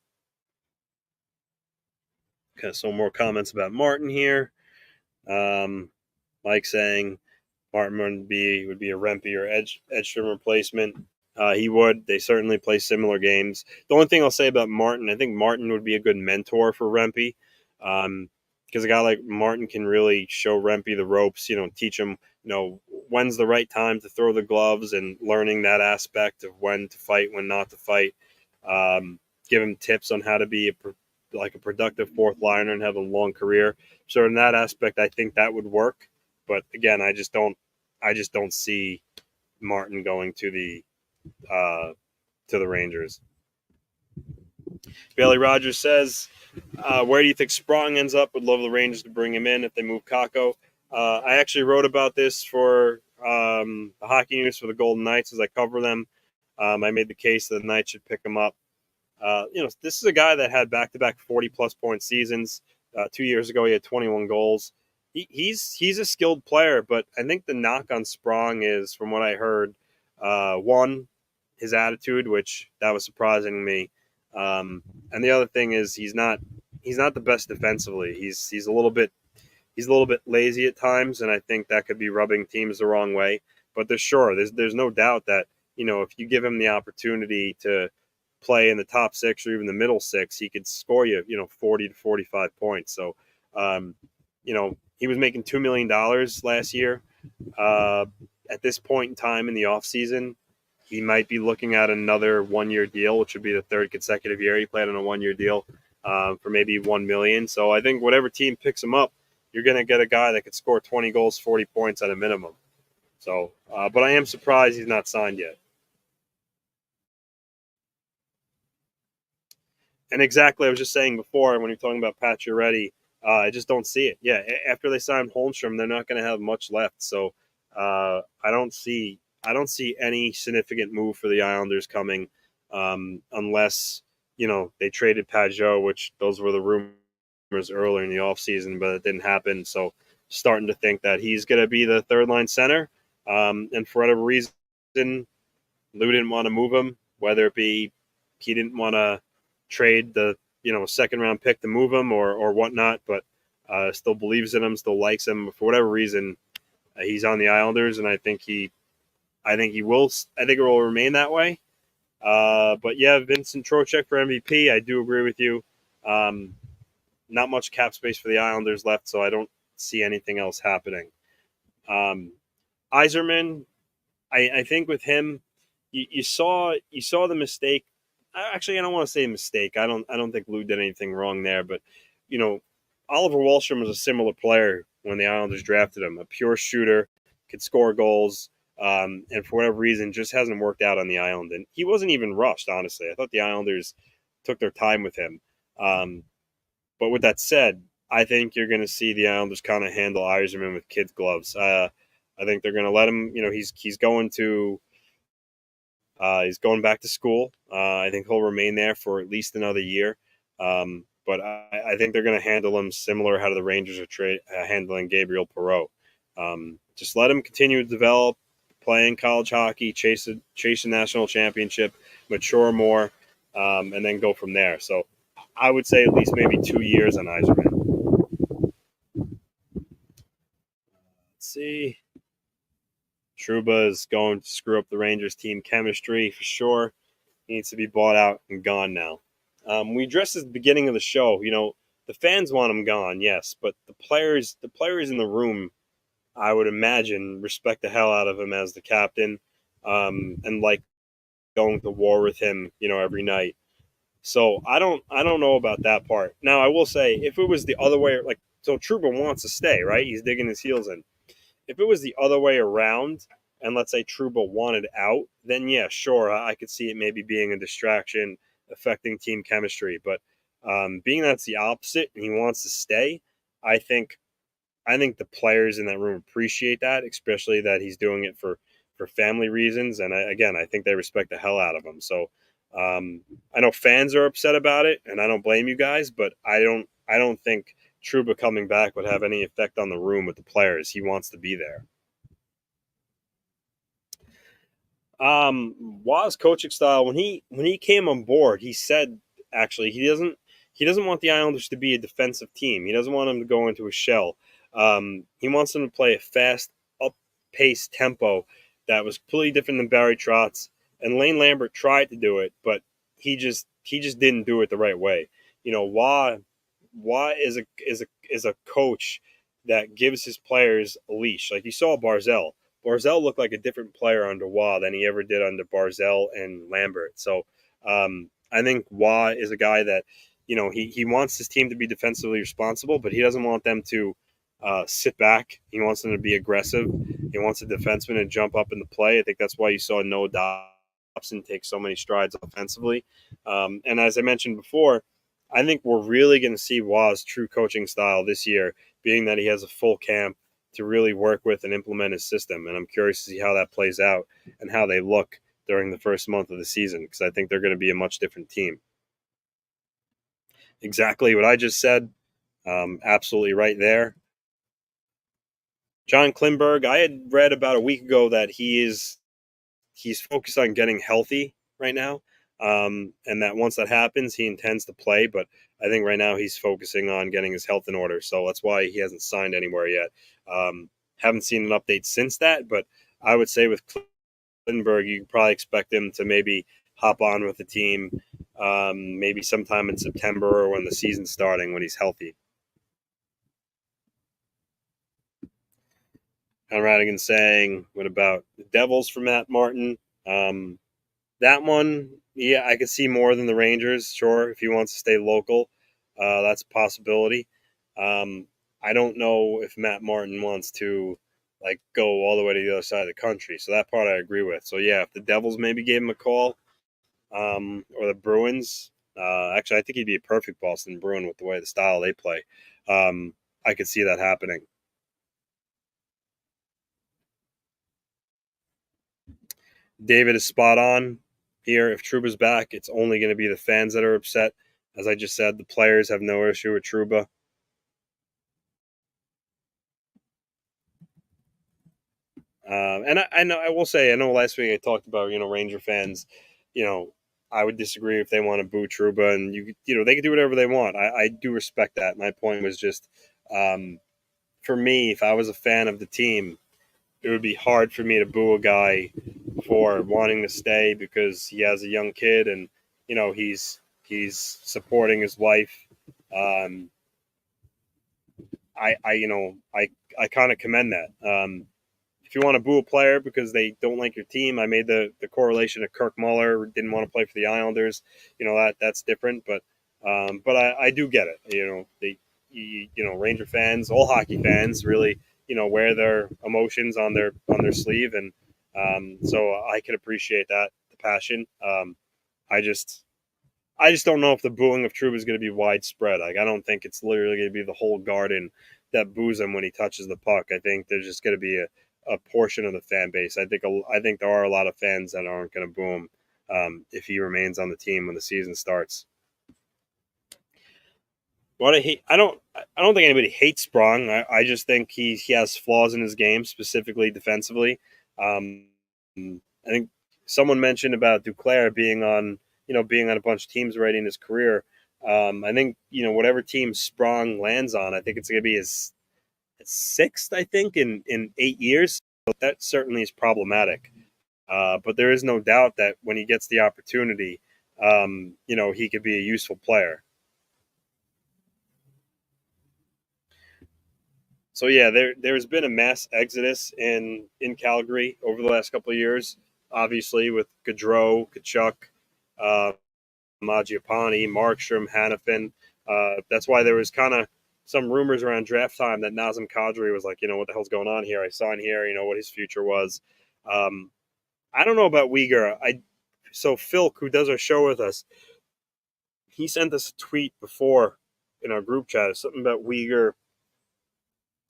Okay, so more comments about Martin here. Mike saying Martin would be a Rempe or Edstrom replacement. He would. They certainly play similar games. The only thing I'll say about Martin, I think Martin would be a good mentor for Rempe, because a guy like Martin can really show Rempe the ropes. Teach him, when's the right time to throw the gloves and learning that aspect of when to fight, when not to fight. Give him tips on how to be a productive fourth liner and have a long career. So in that aspect, I think that would work. But again, I just don't see Martin going to the Rangers. Bailey Rogers says, where do you think Sprong ends up? Would love the Rangers to bring him in if they move Kakko. I actually wrote about this for the Hockey News for the Golden Knights as I cover them. I made the case that the Knights should pick him up. This is a guy that had back-to-back 40-plus point seasons. 2 years ago, he had 21 goals. He's a skilled player, but I think the knock on Sprong is, from what I heard, one, his attitude, which that was surprising to me, and the other thing is he's not the best defensively. He's a little bit lazy at times, and I think that could be rubbing teams the wrong way. But there's no doubt that if you give him the opportunity to play in the top six or even the middle six, he could score you 40 to 45 points. So he was making $2 million last year. At this point in time in the offseason, he might be looking at another 1-year deal, which would be the third consecutive year he played on a 1-year deal for maybe $1 million. So I think whatever team picks him up, you're going to get a guy that could score 20 goals, 40 points at a minimum. So, but I am surprised he's not signed yet. And exactly, I was just saying before when you're talking about Pacioretty, I just don't see it. Yeah, after they sign Holmstrom, they're not going to have much left. So I don't see any significant move for the Islanders coming unless they traded Pajot, which those were the rumors earlier in the offseason, but it didn't happen. So starting to think that he's going to be the third line center. And for whatever reason, Lou didn't want to move him, whether it be he didn't want to trade the second round pick to move him or whatnot, but still believes in him, still likes him. For whatever reason, he's on the Islanders, and I think it will remain that way. But yeah, Vincent Trocheck for MVP. I do agree with you. Not much cap space for the Islanders left, so I don't see anything else happening. Yzerman, I think with him, you saw the mistake. Actually, I don't want to say mistake. I don't think Lou did anything wrong there, but Oliver Wahlstrom was a similar player when the Islanders drafted him. A pure shooter, could score goals, and for whatever reason, just hasn't worked out on the island. And he wasn't even rushed, honestly. I thought the Islanders took their time with him. But with that said, I think you're going to see the Islanders kind of handle Yzerman with kid gloves. I think they're going to let him. He's going back to school. I think he'll remain there for at least another year. But I think they're going to handle him similar how the Rangers are handling Gabriel Perreault. Just let him continue to develop, play in college hockey, chase a national championship, mature more, and then go from there. So I would say at least maybe 2 years on Yzerman. Let's see. Trouba is going to screw up the Rangers team chemistry for sure. He needs to be bought out and gone now. We addressed this at the beginning of the show. The fans want him gone, yes, but the players in the room, I would imagine, respect the hell out of him as the captain, and like going to war with him, every night. So I don't know about that part. Now I will say, if it was the other way, so Trouba wants to stay, right? He's digging his heels in. If it was the other way around, and let's say Trouba wanted out, then yeah, sure, I could see it maybe being a distraction, affecting team chemistry. But being that's the opposite, and he wants to stay, I think the players in that room appreciate that, especially that he's doing it for family reasons. And I think they respect the hell out of him. So I know fans are upset about it, and I don't blame you guys, but I don't think Trouba coming back would have any effect on the room with the players. He wants to be there. Waz coaching style, when he came on board, he said actually he doesn't want the Islanders to be a defensive team. He doesn't want them to go into a shell. He wants them to play a fast, up-paced tempo that was completely different than Barry Trotz. And Lane Lambert tried to do it, but he just didn't do it the right way. Why is a coach that gives his players a leash. Like you saw Barzell. Barzell looked like a different player under Waugh than he ever did under Barzell and Lambert. So I think Waugh is a guy that, he wants his team to be defensively responsible, but he doesn't want them to sit back. He wants them to be aggressive. He wants a defenseman to jump up in the play. I think that's why you saw Noah Dobson take so many strides offensively. And as I mentioned before, I think we're really going to see Waugh's true coaching style this year, being that he has a full camp to really work with and implement his system. And I'm curious to see how that plays out and how they look during the first month of the season, because I think they're going to be a much different team. Exactly what I just said. Absolutely right there. John Klimberg, I had read about a week ago that he's focused on getting healthy right now, and that once that happens, he intends to play. But I think right now he's focusing on getting his health in order, so that's why he hasn't signed anywhere yet. Haven't seen an update since that, but I would say with Klimberg, you could probably expect him to maybe hop on with the team, maybe sometime in September or when the season's starting, when he's healthy. Radigan saying, what about the Devils for Matt Martin? That one, yeah, I could see more than the Rangers, sure, if he wants to stay local. That's a possibility. I don't know if Matt Martin wants to go all the way to the other side of the country. So that part I agree with. So yeah, if the Devils maybe gave him a call, or the Bruins, actually I think he'd be a perfect Boston Bruin with the way the style they play. I could see that happening. David is spot on here. If Trouba's back, it's only going to be the fans that are upset. As I just said, the players have no issue with Trouba. And I know, I will say, I know last week I talked about, Ranger fans, I would disagree if they want to boo Trouba, and they can do whatever they want. I do respect that. My point was just, for me, if I was a fan of the team, it would be hard for me to boo a guy for wanting to stay because he has a young kid and he's supporting his wife. I kind of commend that. If you want to boo a player because they don't like your team, I made the correlation of Kirk Muller didn't want to play for the Islanders. That's different, but I do get it. Ranger fans, all hockey fans, really wear their emotions on their sleeve, and so I can appreciate that, the passion. I just don't know if the booing of Trouba is going to be widespread. I don't think it's literally going to be the whole Garden that boos him when he touches the puck. I think there's just going to be a portion of the fan base. I think there are a lot of fans that aren't going to boo him if he remains on the team when the season starts. I don't think anybody hates Sprong. I just think he has flaws in his game, specifically defensively. I think someone mentioned about Duclair being on a bunch of teams already in his career. I think whatever team Sprong lands on, I think it's going to be his sixth, I think, in 8 years. So that certainly is problematic. But there is no doubt that when he gets the opportunity, he could be a useful player. So yeah, there's been a mass exodus in Calgary over the last couple of years. Obviously, with Gaudreau, Tkachuk, Mangiapane, Markstrom, Hanifin. That's why there was kind of some rumors around draft time that Nazem Kadri was like, what the hell's going on here? I saw in here, what his future was. I don't know about Uyghur. So Filk, who does our show with us, he sent us a tweet before in our group chat, something about Uyghur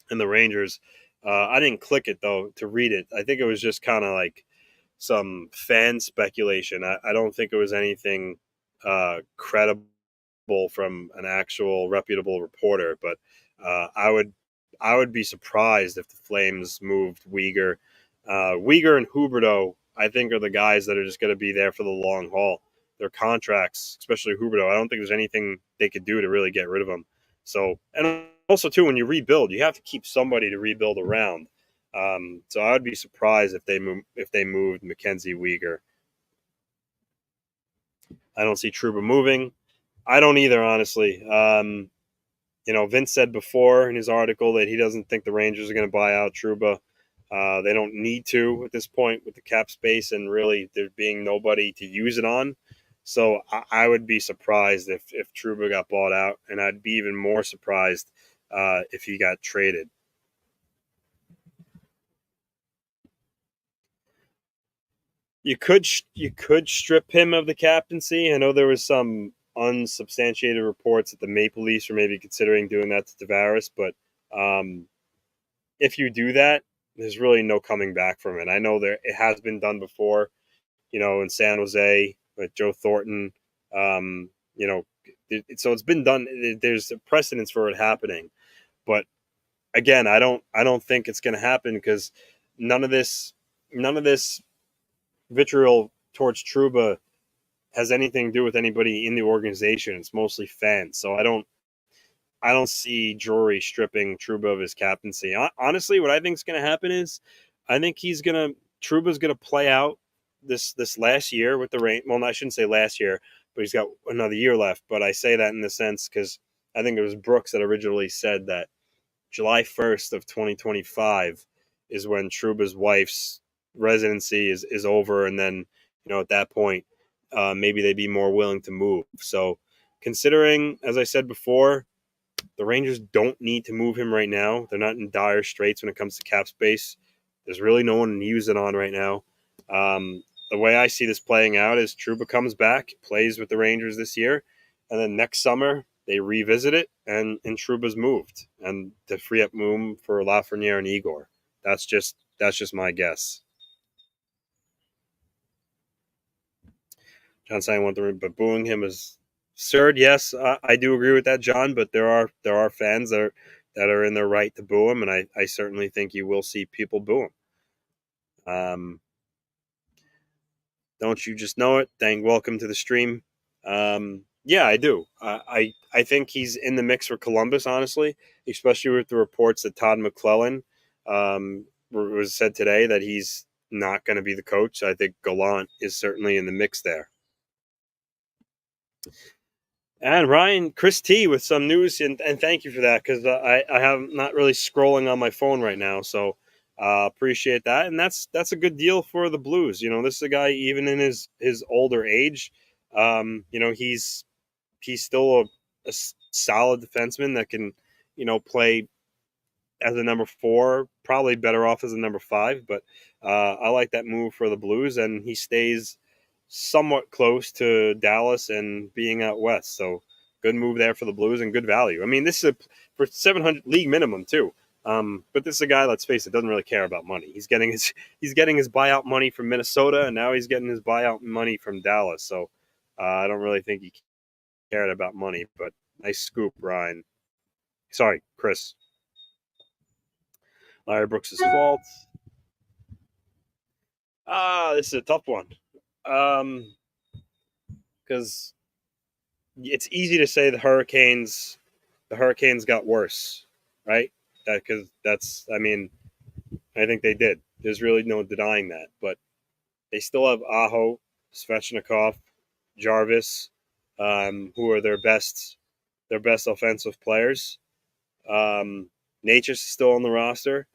and the Rangers. I didn't click it though to read it. I think it was just kind of like some fan speculation. I don't think it was anything credible from an actual reputable reporter, but I would be surprised if the Flames moved Uyghur. Uyghur and Huberdeau, I think, are the guys that are just going to be there for the long haul. Their contracts, especially Huberdeau, I don't think there's anything they could do to really get rid of them. So, and also too, when you rebuild, you have to keep somebody to rebuild around. So I would be surprised if they moved Mackenzie Uyghur. I don't see Trouba moving. I don't either, honestly. Vince said before in his article that he doesn't think the Rangers are going to buy out Trouba. They don't need to at this point with the cap space and really there being nobody to use it on. So I would be surprised if Trouba got bought out, and I'd be even more surprised if he got traded. You could strip him of the captaincy. I know there was some unsubstantiated reports that the Maple Leafs are maybe considering doing that to Tavares, but if you do that, there's really no coming back from it. I know it has been done before. in San Jose with Joe Thornton. So it's been done. There's a precedence for it happening, but again, I don't think it's going to happen because none of this vitriol towards Trouba has anything to do with anybody in the organization. It's mostly fans. So I don't see Drury stripping Trouba of his captaincy. Honestly, what I think is going to happen is I think Trouba's going to play out this last year with the Rangers. Well, I shouldn't say last year, but he's got another year left. But I say that in the sense because I think it was Brooks that originally said that July 1st of 2025 is when Trouba's wife's residency is over. And then, at that point, maybe they'd be more willing to move. So considering, as I said before, the Rangers don't need to move him right now. They're not in dire straits when it comes to cap space. There's really no one to use it on right now. The way I see this playing out is Trouba comes back, plays with the Rangers this year, and then next summer they revisit it, and Trouba's moved, and to free up room for Lafreniere and Igor. That's just my guess. John saying one thing, but booing him is absurd. Yes, I do agree with that, John. But there are fans that are in their right to boo him, and I certainly think you will see people boo him. Don't you just know it? Welcome to the stream. Yeah, I do. I think he's in the mix for Columbus, honestly, especially with the reports that Todd McClellan was said today that he's not going to be the coach. I think Gallant is certainly in the mix there. And Chris T with some news, and thank you for that because I have not really scrolling on my phone right now, so appreciate that. And that's a good deal for the Blues. This is a guy even in his older age. He's still a solid defenseman that can play as a number 4, probably better off as a number 5. But I like that move for the Blues, and he stays somewhat close to Dallas and being out west. So good move there for the Blues and good value. I mean, this is for $700 league minimum too. But this is a guy, let's face it, doesn't really care about money. He's getting his buyout money from Minnesota, and now he's getting his buyout money from Dallas. So I don't really think he cared about money, but nice scoop, Ryan. Sorry, Chris. Larry Brooks' fault. This is a tough one. Because it's easy to say the Hurricanes got worse, right? Because I think they did. There's really no denying that. But they still have Aho, Svechnikov, Jarvis, who are their best offensive players. Nature's still on the roster.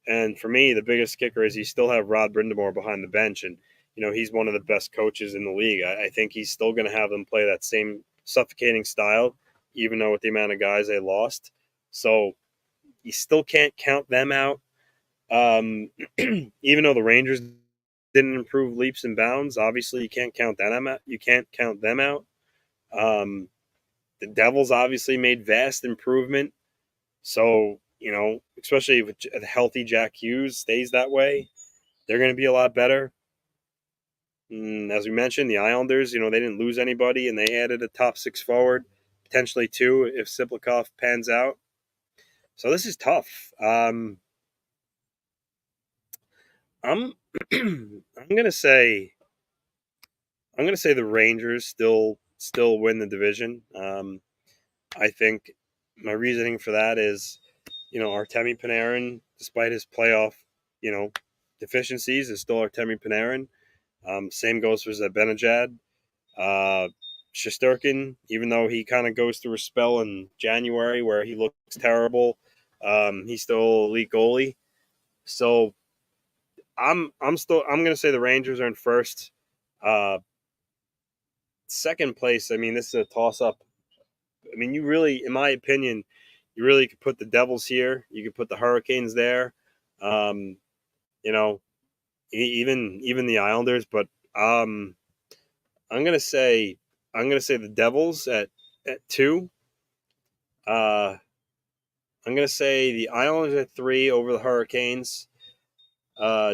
And for me, the biggest kicker is you still have Rod Brindamore behind the bench. And, he's one of the best coaches in the league. I think he's still going to have them play that same suffocating style, even though with the amount of guys they lost. So you still can't count them out. Even though the Rangers didn't improve leaps and bounds, obviously you can't count them out. The Devils obviously made vast improvement. So, especially if a healthy Jack Hughes stays that way, they're going to be a lot better. As we mentioned, the Islanders, they didn't lose anybody, and they added a top 6 forward, potentially 2 if Siplikov pans out. So this is tough. I'm I'm gonna say the Rangers still win the division. I think my reasoning for that is, Artemi Panarin, despite his playoff, deficiencies, is still Artemi Panarin. Same goes for Zibanejad. Shesterkin, even though he kind of goes through a spell in January where he looks terrible, he's still an elite goalie. So I'm going to say the Rangers are in first. Second place, this is a toss-up. You really, in my opinion, you really could put the Devils here. You could put the Hurricanes there. Even the Islanders, but I'm gonna say the Devils at 2. I'm gonna say the Islanders at 3 over the Hurricanes,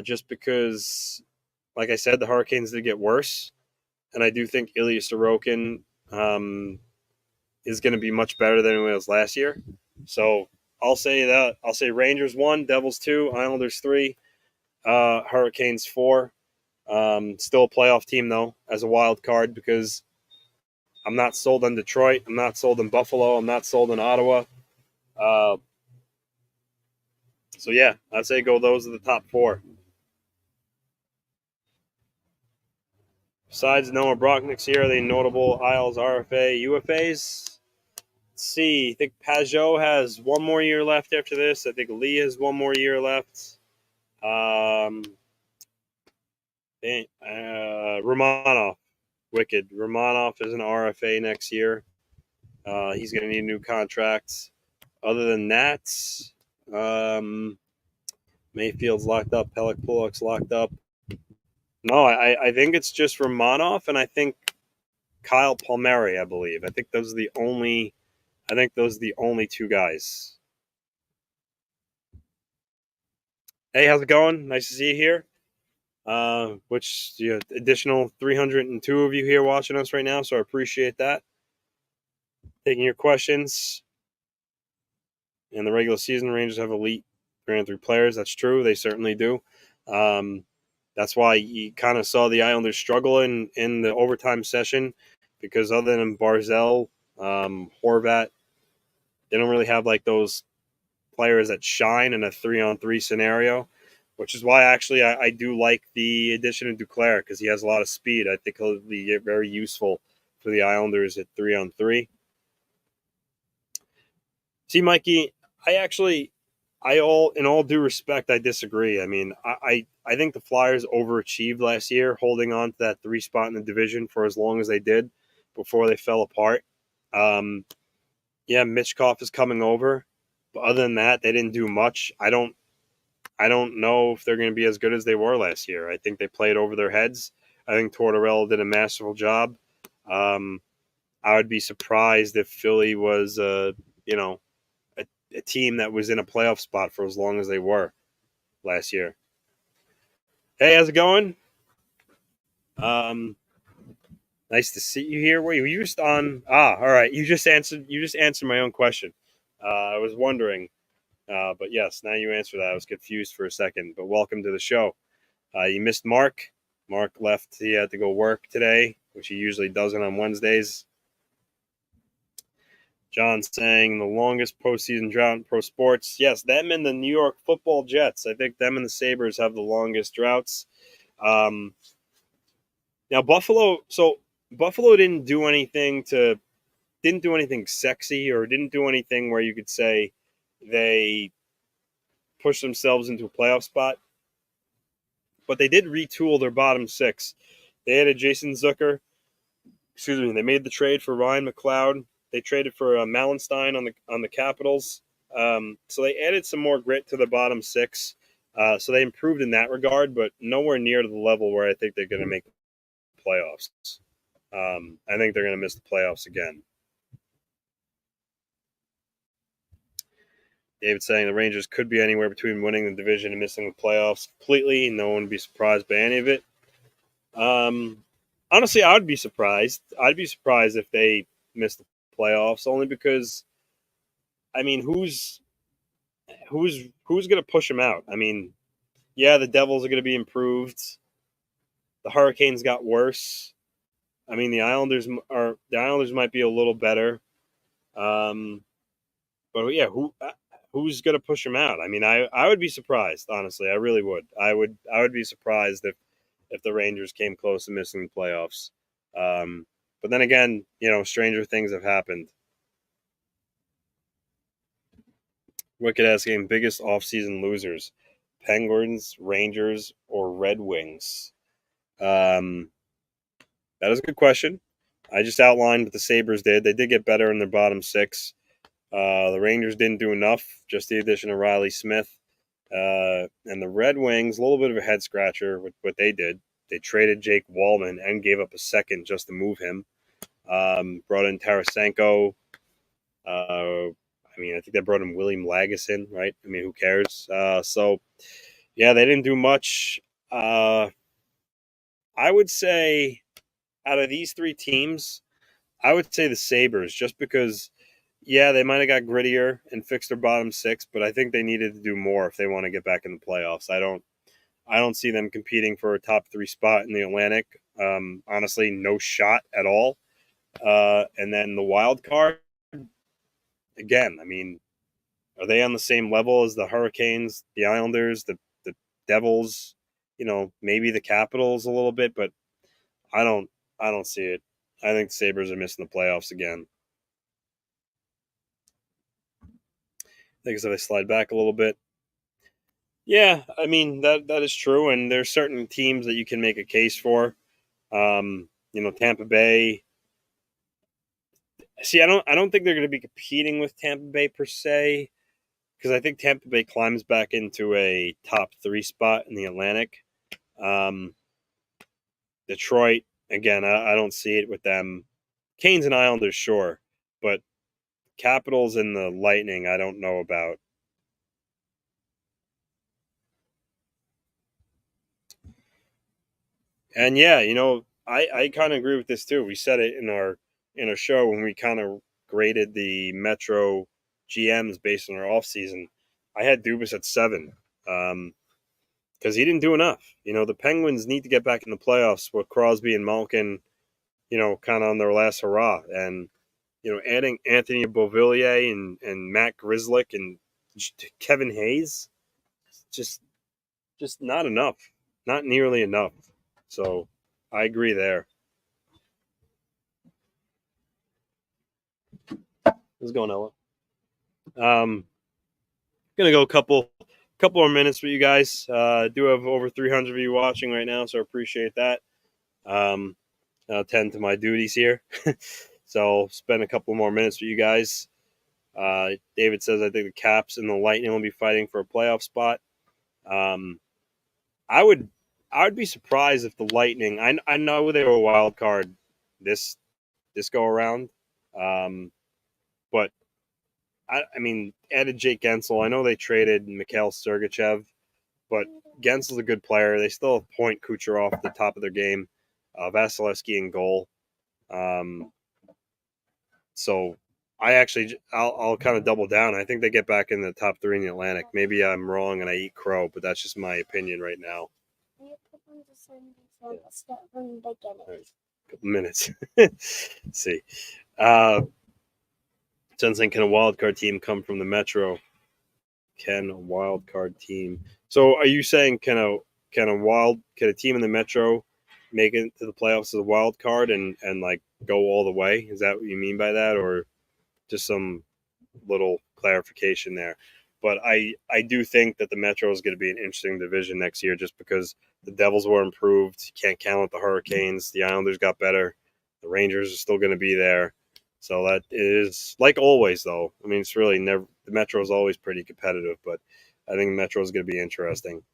just because like I said, the Hurricanes did get worse, and I do think Ilya Sorokin is going to be much better than he was last year. So I'll say that. I'll say Rangers 1, Devils 2, Islanders 3, Hurricanes 4. Still a playoff team, though, as a wild card, because I'm not sold on Detroit. I'm not sold on Buffalo. I'm not sold on Ottawa. So, yeah, I'd say go those are the top 4. Besides Noah Brocknick's here, are they notable Isles, RFA, UFAs? Let's see. I think Pajot has one more year left after this. I think Lee has one more year left. Romanov, wicked. Romanov is an RFA next year. He's going to need a new contract. Other than that, Mayfield's locked up. Pelech-Pulak's locked up. No, I think it's just Romanov, and I think Kyle Palmieri, I believe. I think those are the only 2 guys. Hey, how's it going? Nice to see you here. Additional 302 of you here watching us right now, so I appreciate that. Taking your questions. In the regular season, Rangers have elite 303 players. That's true. They certainly do. That's why you kind of saw the Islanders struggle in the overtime session, because other than Barzal, Horvat, they don't really have like those players that shine in a 3-on-3 scenario, which is why actually I do like the addition of Duclair, because he has a lot of speed. I think he'll be very useful for the Islanders at 3-on-3. See, Mikey, in all due respect, I disagree. I mean, I think the Flyers overachieved last year, holding on to that 3 spot in the division for as long as they did before they fell apart. Mitchkov is coming over, but other than that, they didn't do much. I don't know if they're going to be as good as they were last year. I think they played over their heads. I think Tortorella did a masterful job. I would be surprised if Philly was, a team that was in a playoff spot for as long as they were last year. Hey, how's it going? Nice to see you here. Were you just on? All right. You just answered my own question. I was wondering, but yes, now you answered that. I was confused for a second, but welcome to the show. You missed Mark. Mark left. He had to go work today, which he usually doesn't on Wednesdays. John saying the longest postseason drought in pro sports. Yes, them and the New York Football Jets. I think them and the Sabres have the longest droughts. Now Buffalo. So Buffalo didn't do anything sexy, or didn't do anything where you could say they pushed themselves into a playoff spot. But they did retool their bottom 6. They added Jason Zucker. They made the trade for Ryan McLeod. They traded for Malenstein on the Capitals. So they added some more grit to the bottom 6. So they improved in that regard, but nowhere near to the level where I think they're going to make the playoffs. I think they're going to miss the playoffs again. David saying the Rangers could be anywhere between winning the division and missing the playoffs completely. No one would be surprised by any of it. Honestly, I would be surprised. I'd be surprised if they missed the playoffs, only because, I mean, who's going to push them out? I mean, yeah, the Devils are going to be improved. The Hurricanes got worse. I mean, the Islanders might be a little better. But yeah, who's going to push them out? I mean, I would be surprised, honestly. I really would. I would be surprised if the Rangers came close to missing the playoffs. But then again, stranger things have happened. Wicked asking, biggest offseason losers, Penguins, Rangers, or Red Wings? That is a good question. I just outlined what the Sabres did. They did get better in their bottom 6. The Rangers didn't do enough, just the addition of Riley Smith. And the Red Wings, a little bit of a head scratcher with what they did. They traded Jake Wallman and gave up a second just to move him. Brought in Tarasenko. I think they brought in William Lagesson, right? I mean, who cares? So, yeah, they didn't do much. I would say out of these three teams, I would say the Sabres, just because, yeah, they might have got grittier and fixed their bottom six, but I think they needed to do more if they want to get back in the playoffs. I don't see them competing for a top three spot in the Atlantic. Honestly, no shot at all. And then the wild card, again, I mean, are they on the same level as the Hurricanes, the Islanders, the Devils? You know, maybe the Capitals a little bit, but I don't see it. I think the Sabres are missing the playoffs again. I think as if I slide back a little bit. Yeah, I mean that is true, and there's certain teams that you can make a case for. Tampa Bay. See, I don't think they're going to be competing with Tampa Bay per se, because I think Tampa Bay climbs back into a top three spot in the Atlantic. Detroit, again, I don't see it with them. Canes and Islanders, sure, but Capitals and the Lightning, I don't know about. And yeah, I kind of agree with this too. We said it in our show when we kind of graded the Metro GMs based on our offseason. I had Dubas at 7 because he didn't do enough. The Penguins need to get back in the playoffs with Crosby and Malkin, kind of on their last hurrah. And, adding Anthony Beauvillier and Matt Grzelcyk and Kevin Hayes, just not enough. Not nearly enough. So I agree there. How's it going, Ella? Gonna go a couple more minutes for you guys. I do have over 300 of you watching right now, so I appreciate that. I'll tend to my duties here. So I'll spend a couple more minutes with you guys. David says I think the Caps and the Lightning will be fighting for a playoff spot. I would be surprised if the Lightning. I know they were a wild card this go around, but I mean, added Jake Gensel. I know they traded Mikhail Sergachev, but Gensel's a good player. They still have Point Kucherov at the top of their game, Vasilevsky in goal. So I'll kind of double down. I think they get back in the top 3 in the Atlantic. Maybe I'm wrong and I eat crow, but that's just my opinion right now. Right. Couple minutes. Let's see. Sensing, can a wild card team come from the Metro? Can a wild card team? So are you saying can a team in the Metro make it to the playoffs as a wild card and like go all the way? Is that what you mean by that, or just some little clarification there? But I do think that the Metro is going to be an interesting division next year, just because the Devils were improved. You can't count the Hurricanes. The Islanders got better. The Rangers are still going to be there. So that is, like always, though. I mean, it's really never. The Metro is always pretty competitive, but I think the Metro is going to be interesting.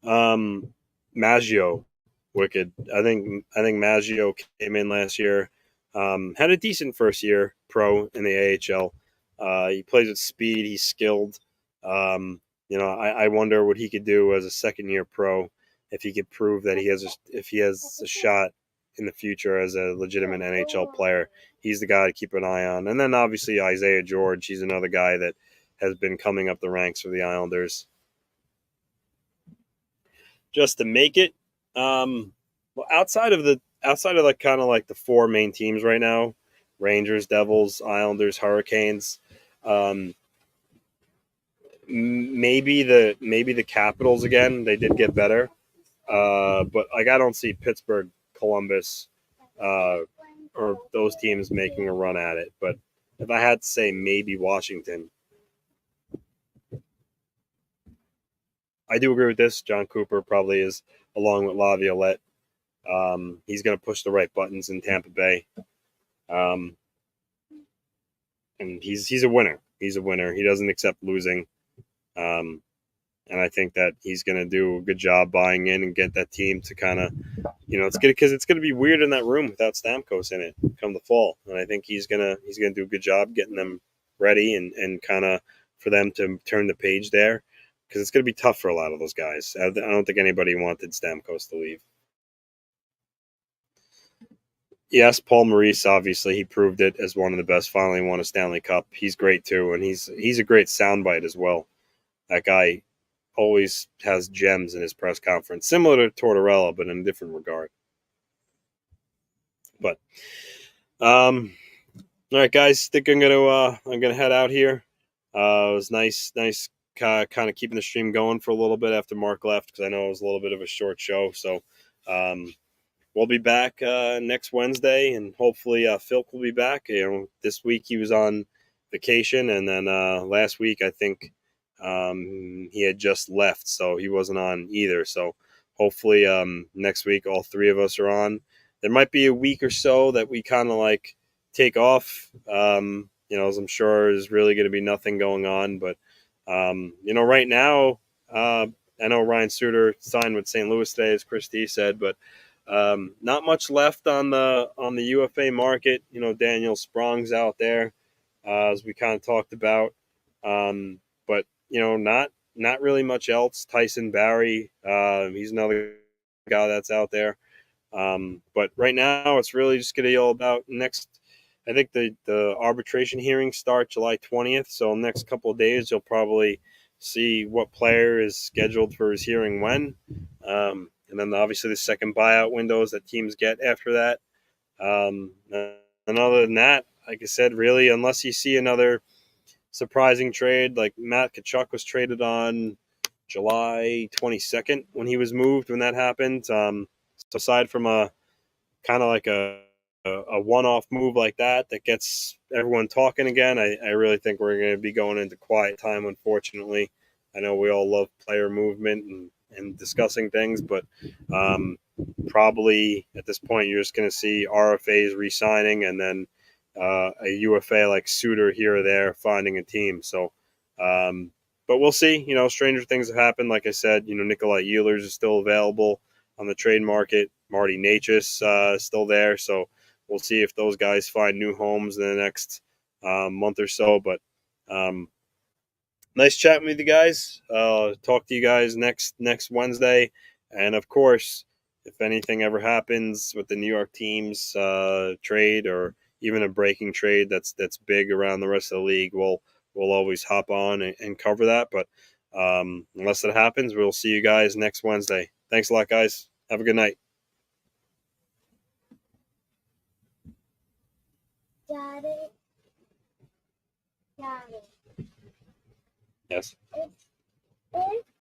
Maggio, wicked. I think Maggio came in last year, had a decent first year pro in the AHL. He plays with speed. He's skilled. I wonder what he could do as a second year pro if he could prove that he has a shot in the future as a legitimate NHL player. He's the guy to keep an eye on. And then obviously Isaiah George, he's another guy that has been coming up the ranks for the Islanders. Just to make it, outside of like kind of like the 4 main teams right now, Rangers, Devils, Islanders, Hurricanes, maybe the Capitals again. They did get better, but like I don't see Pittsburgh, Columbus, or those teams making a run at it. But if I had to say, maybe Washington. I do agree with this. John Cooper probably is, along with Laviolette. He's going to push the right buttons in Tampa Bay. And he's a winner. He's a winner. He doesn't accept losing. And I think that he's going to do a good job buying in and get that team to kind of, it's good because it's going to be weird in that room without Stamkos in it come the fall. And I think he's gonna do a good job getting them ready and kind of for them to turn the page there. because it's going to be tough for a lot of those guys. I don't think anybody wanted Stamkos to leave. Yes, Paul Maurice, obviously, he proved it as one of the best. Finally won a Stanley Cup. He's great too, and he's a great soundbite as well. That guy always has gems in his press conference, similar to Tortorella, but in a different regard. But, all right, guys, I think I'm gonna head out here. It was nice, kind of keeping the stream going for a little bit after Mark left, because I know it was a little bit of a short show. So, we'll be back next Wednesday, and hopefully Filk will be back. This week he was on vacation, and then last week I think he had just left, so he wasn't on either. So hopefully next week all three of us are on. There might be a week or so that we kind of like take off. As I'm sure there's really going to be nothing going on, but right now I know Ryan Suter signed with St. Louis today, as Christie said, but not much left on the UFA market. Daniel Sprong's out there, as we kind of talked about, but not really much else. Tyson Barrie, he's another guy that's out there, but right now it's really just going to be all about next. I think the arbitration hearings start July 20th, so next couple of days you'll probably see what player is scheduled for his hearing when. And then obviously the second buyout windows that teams get after that. And other than that, like I said, really, unless you see another surprising trade, like Matt Tkachuk was traded on July 22nd when he was moved, when that happened. So aside from a kind of like a one-off move like that gets everyone talking again, I really think we're going to be going into quiet time, unfortunately. I know we all love player movement and discussing things, but probably at this point you're just going to see RFAs re-signing, and then a UFA like Suter here or there finding a team. So, but we'll see. Stranger things have happened. Like I said, Nikolai Ehlers is still available on the trade market. Marty Necas is still there. So we'll see if those guys find new homes in the next month or so. But nice chatting with you guys. Talk to you guys next Wednesday. And of course, if anything ever happens with the New York teams trade, or even a breaking trade that's big around the rest of the league, we'll always hop on and cover that. But unless it happens, we'll see you guys next Wednesday. Thanks a lot, guys. Have a good night. Daddy. Yes. If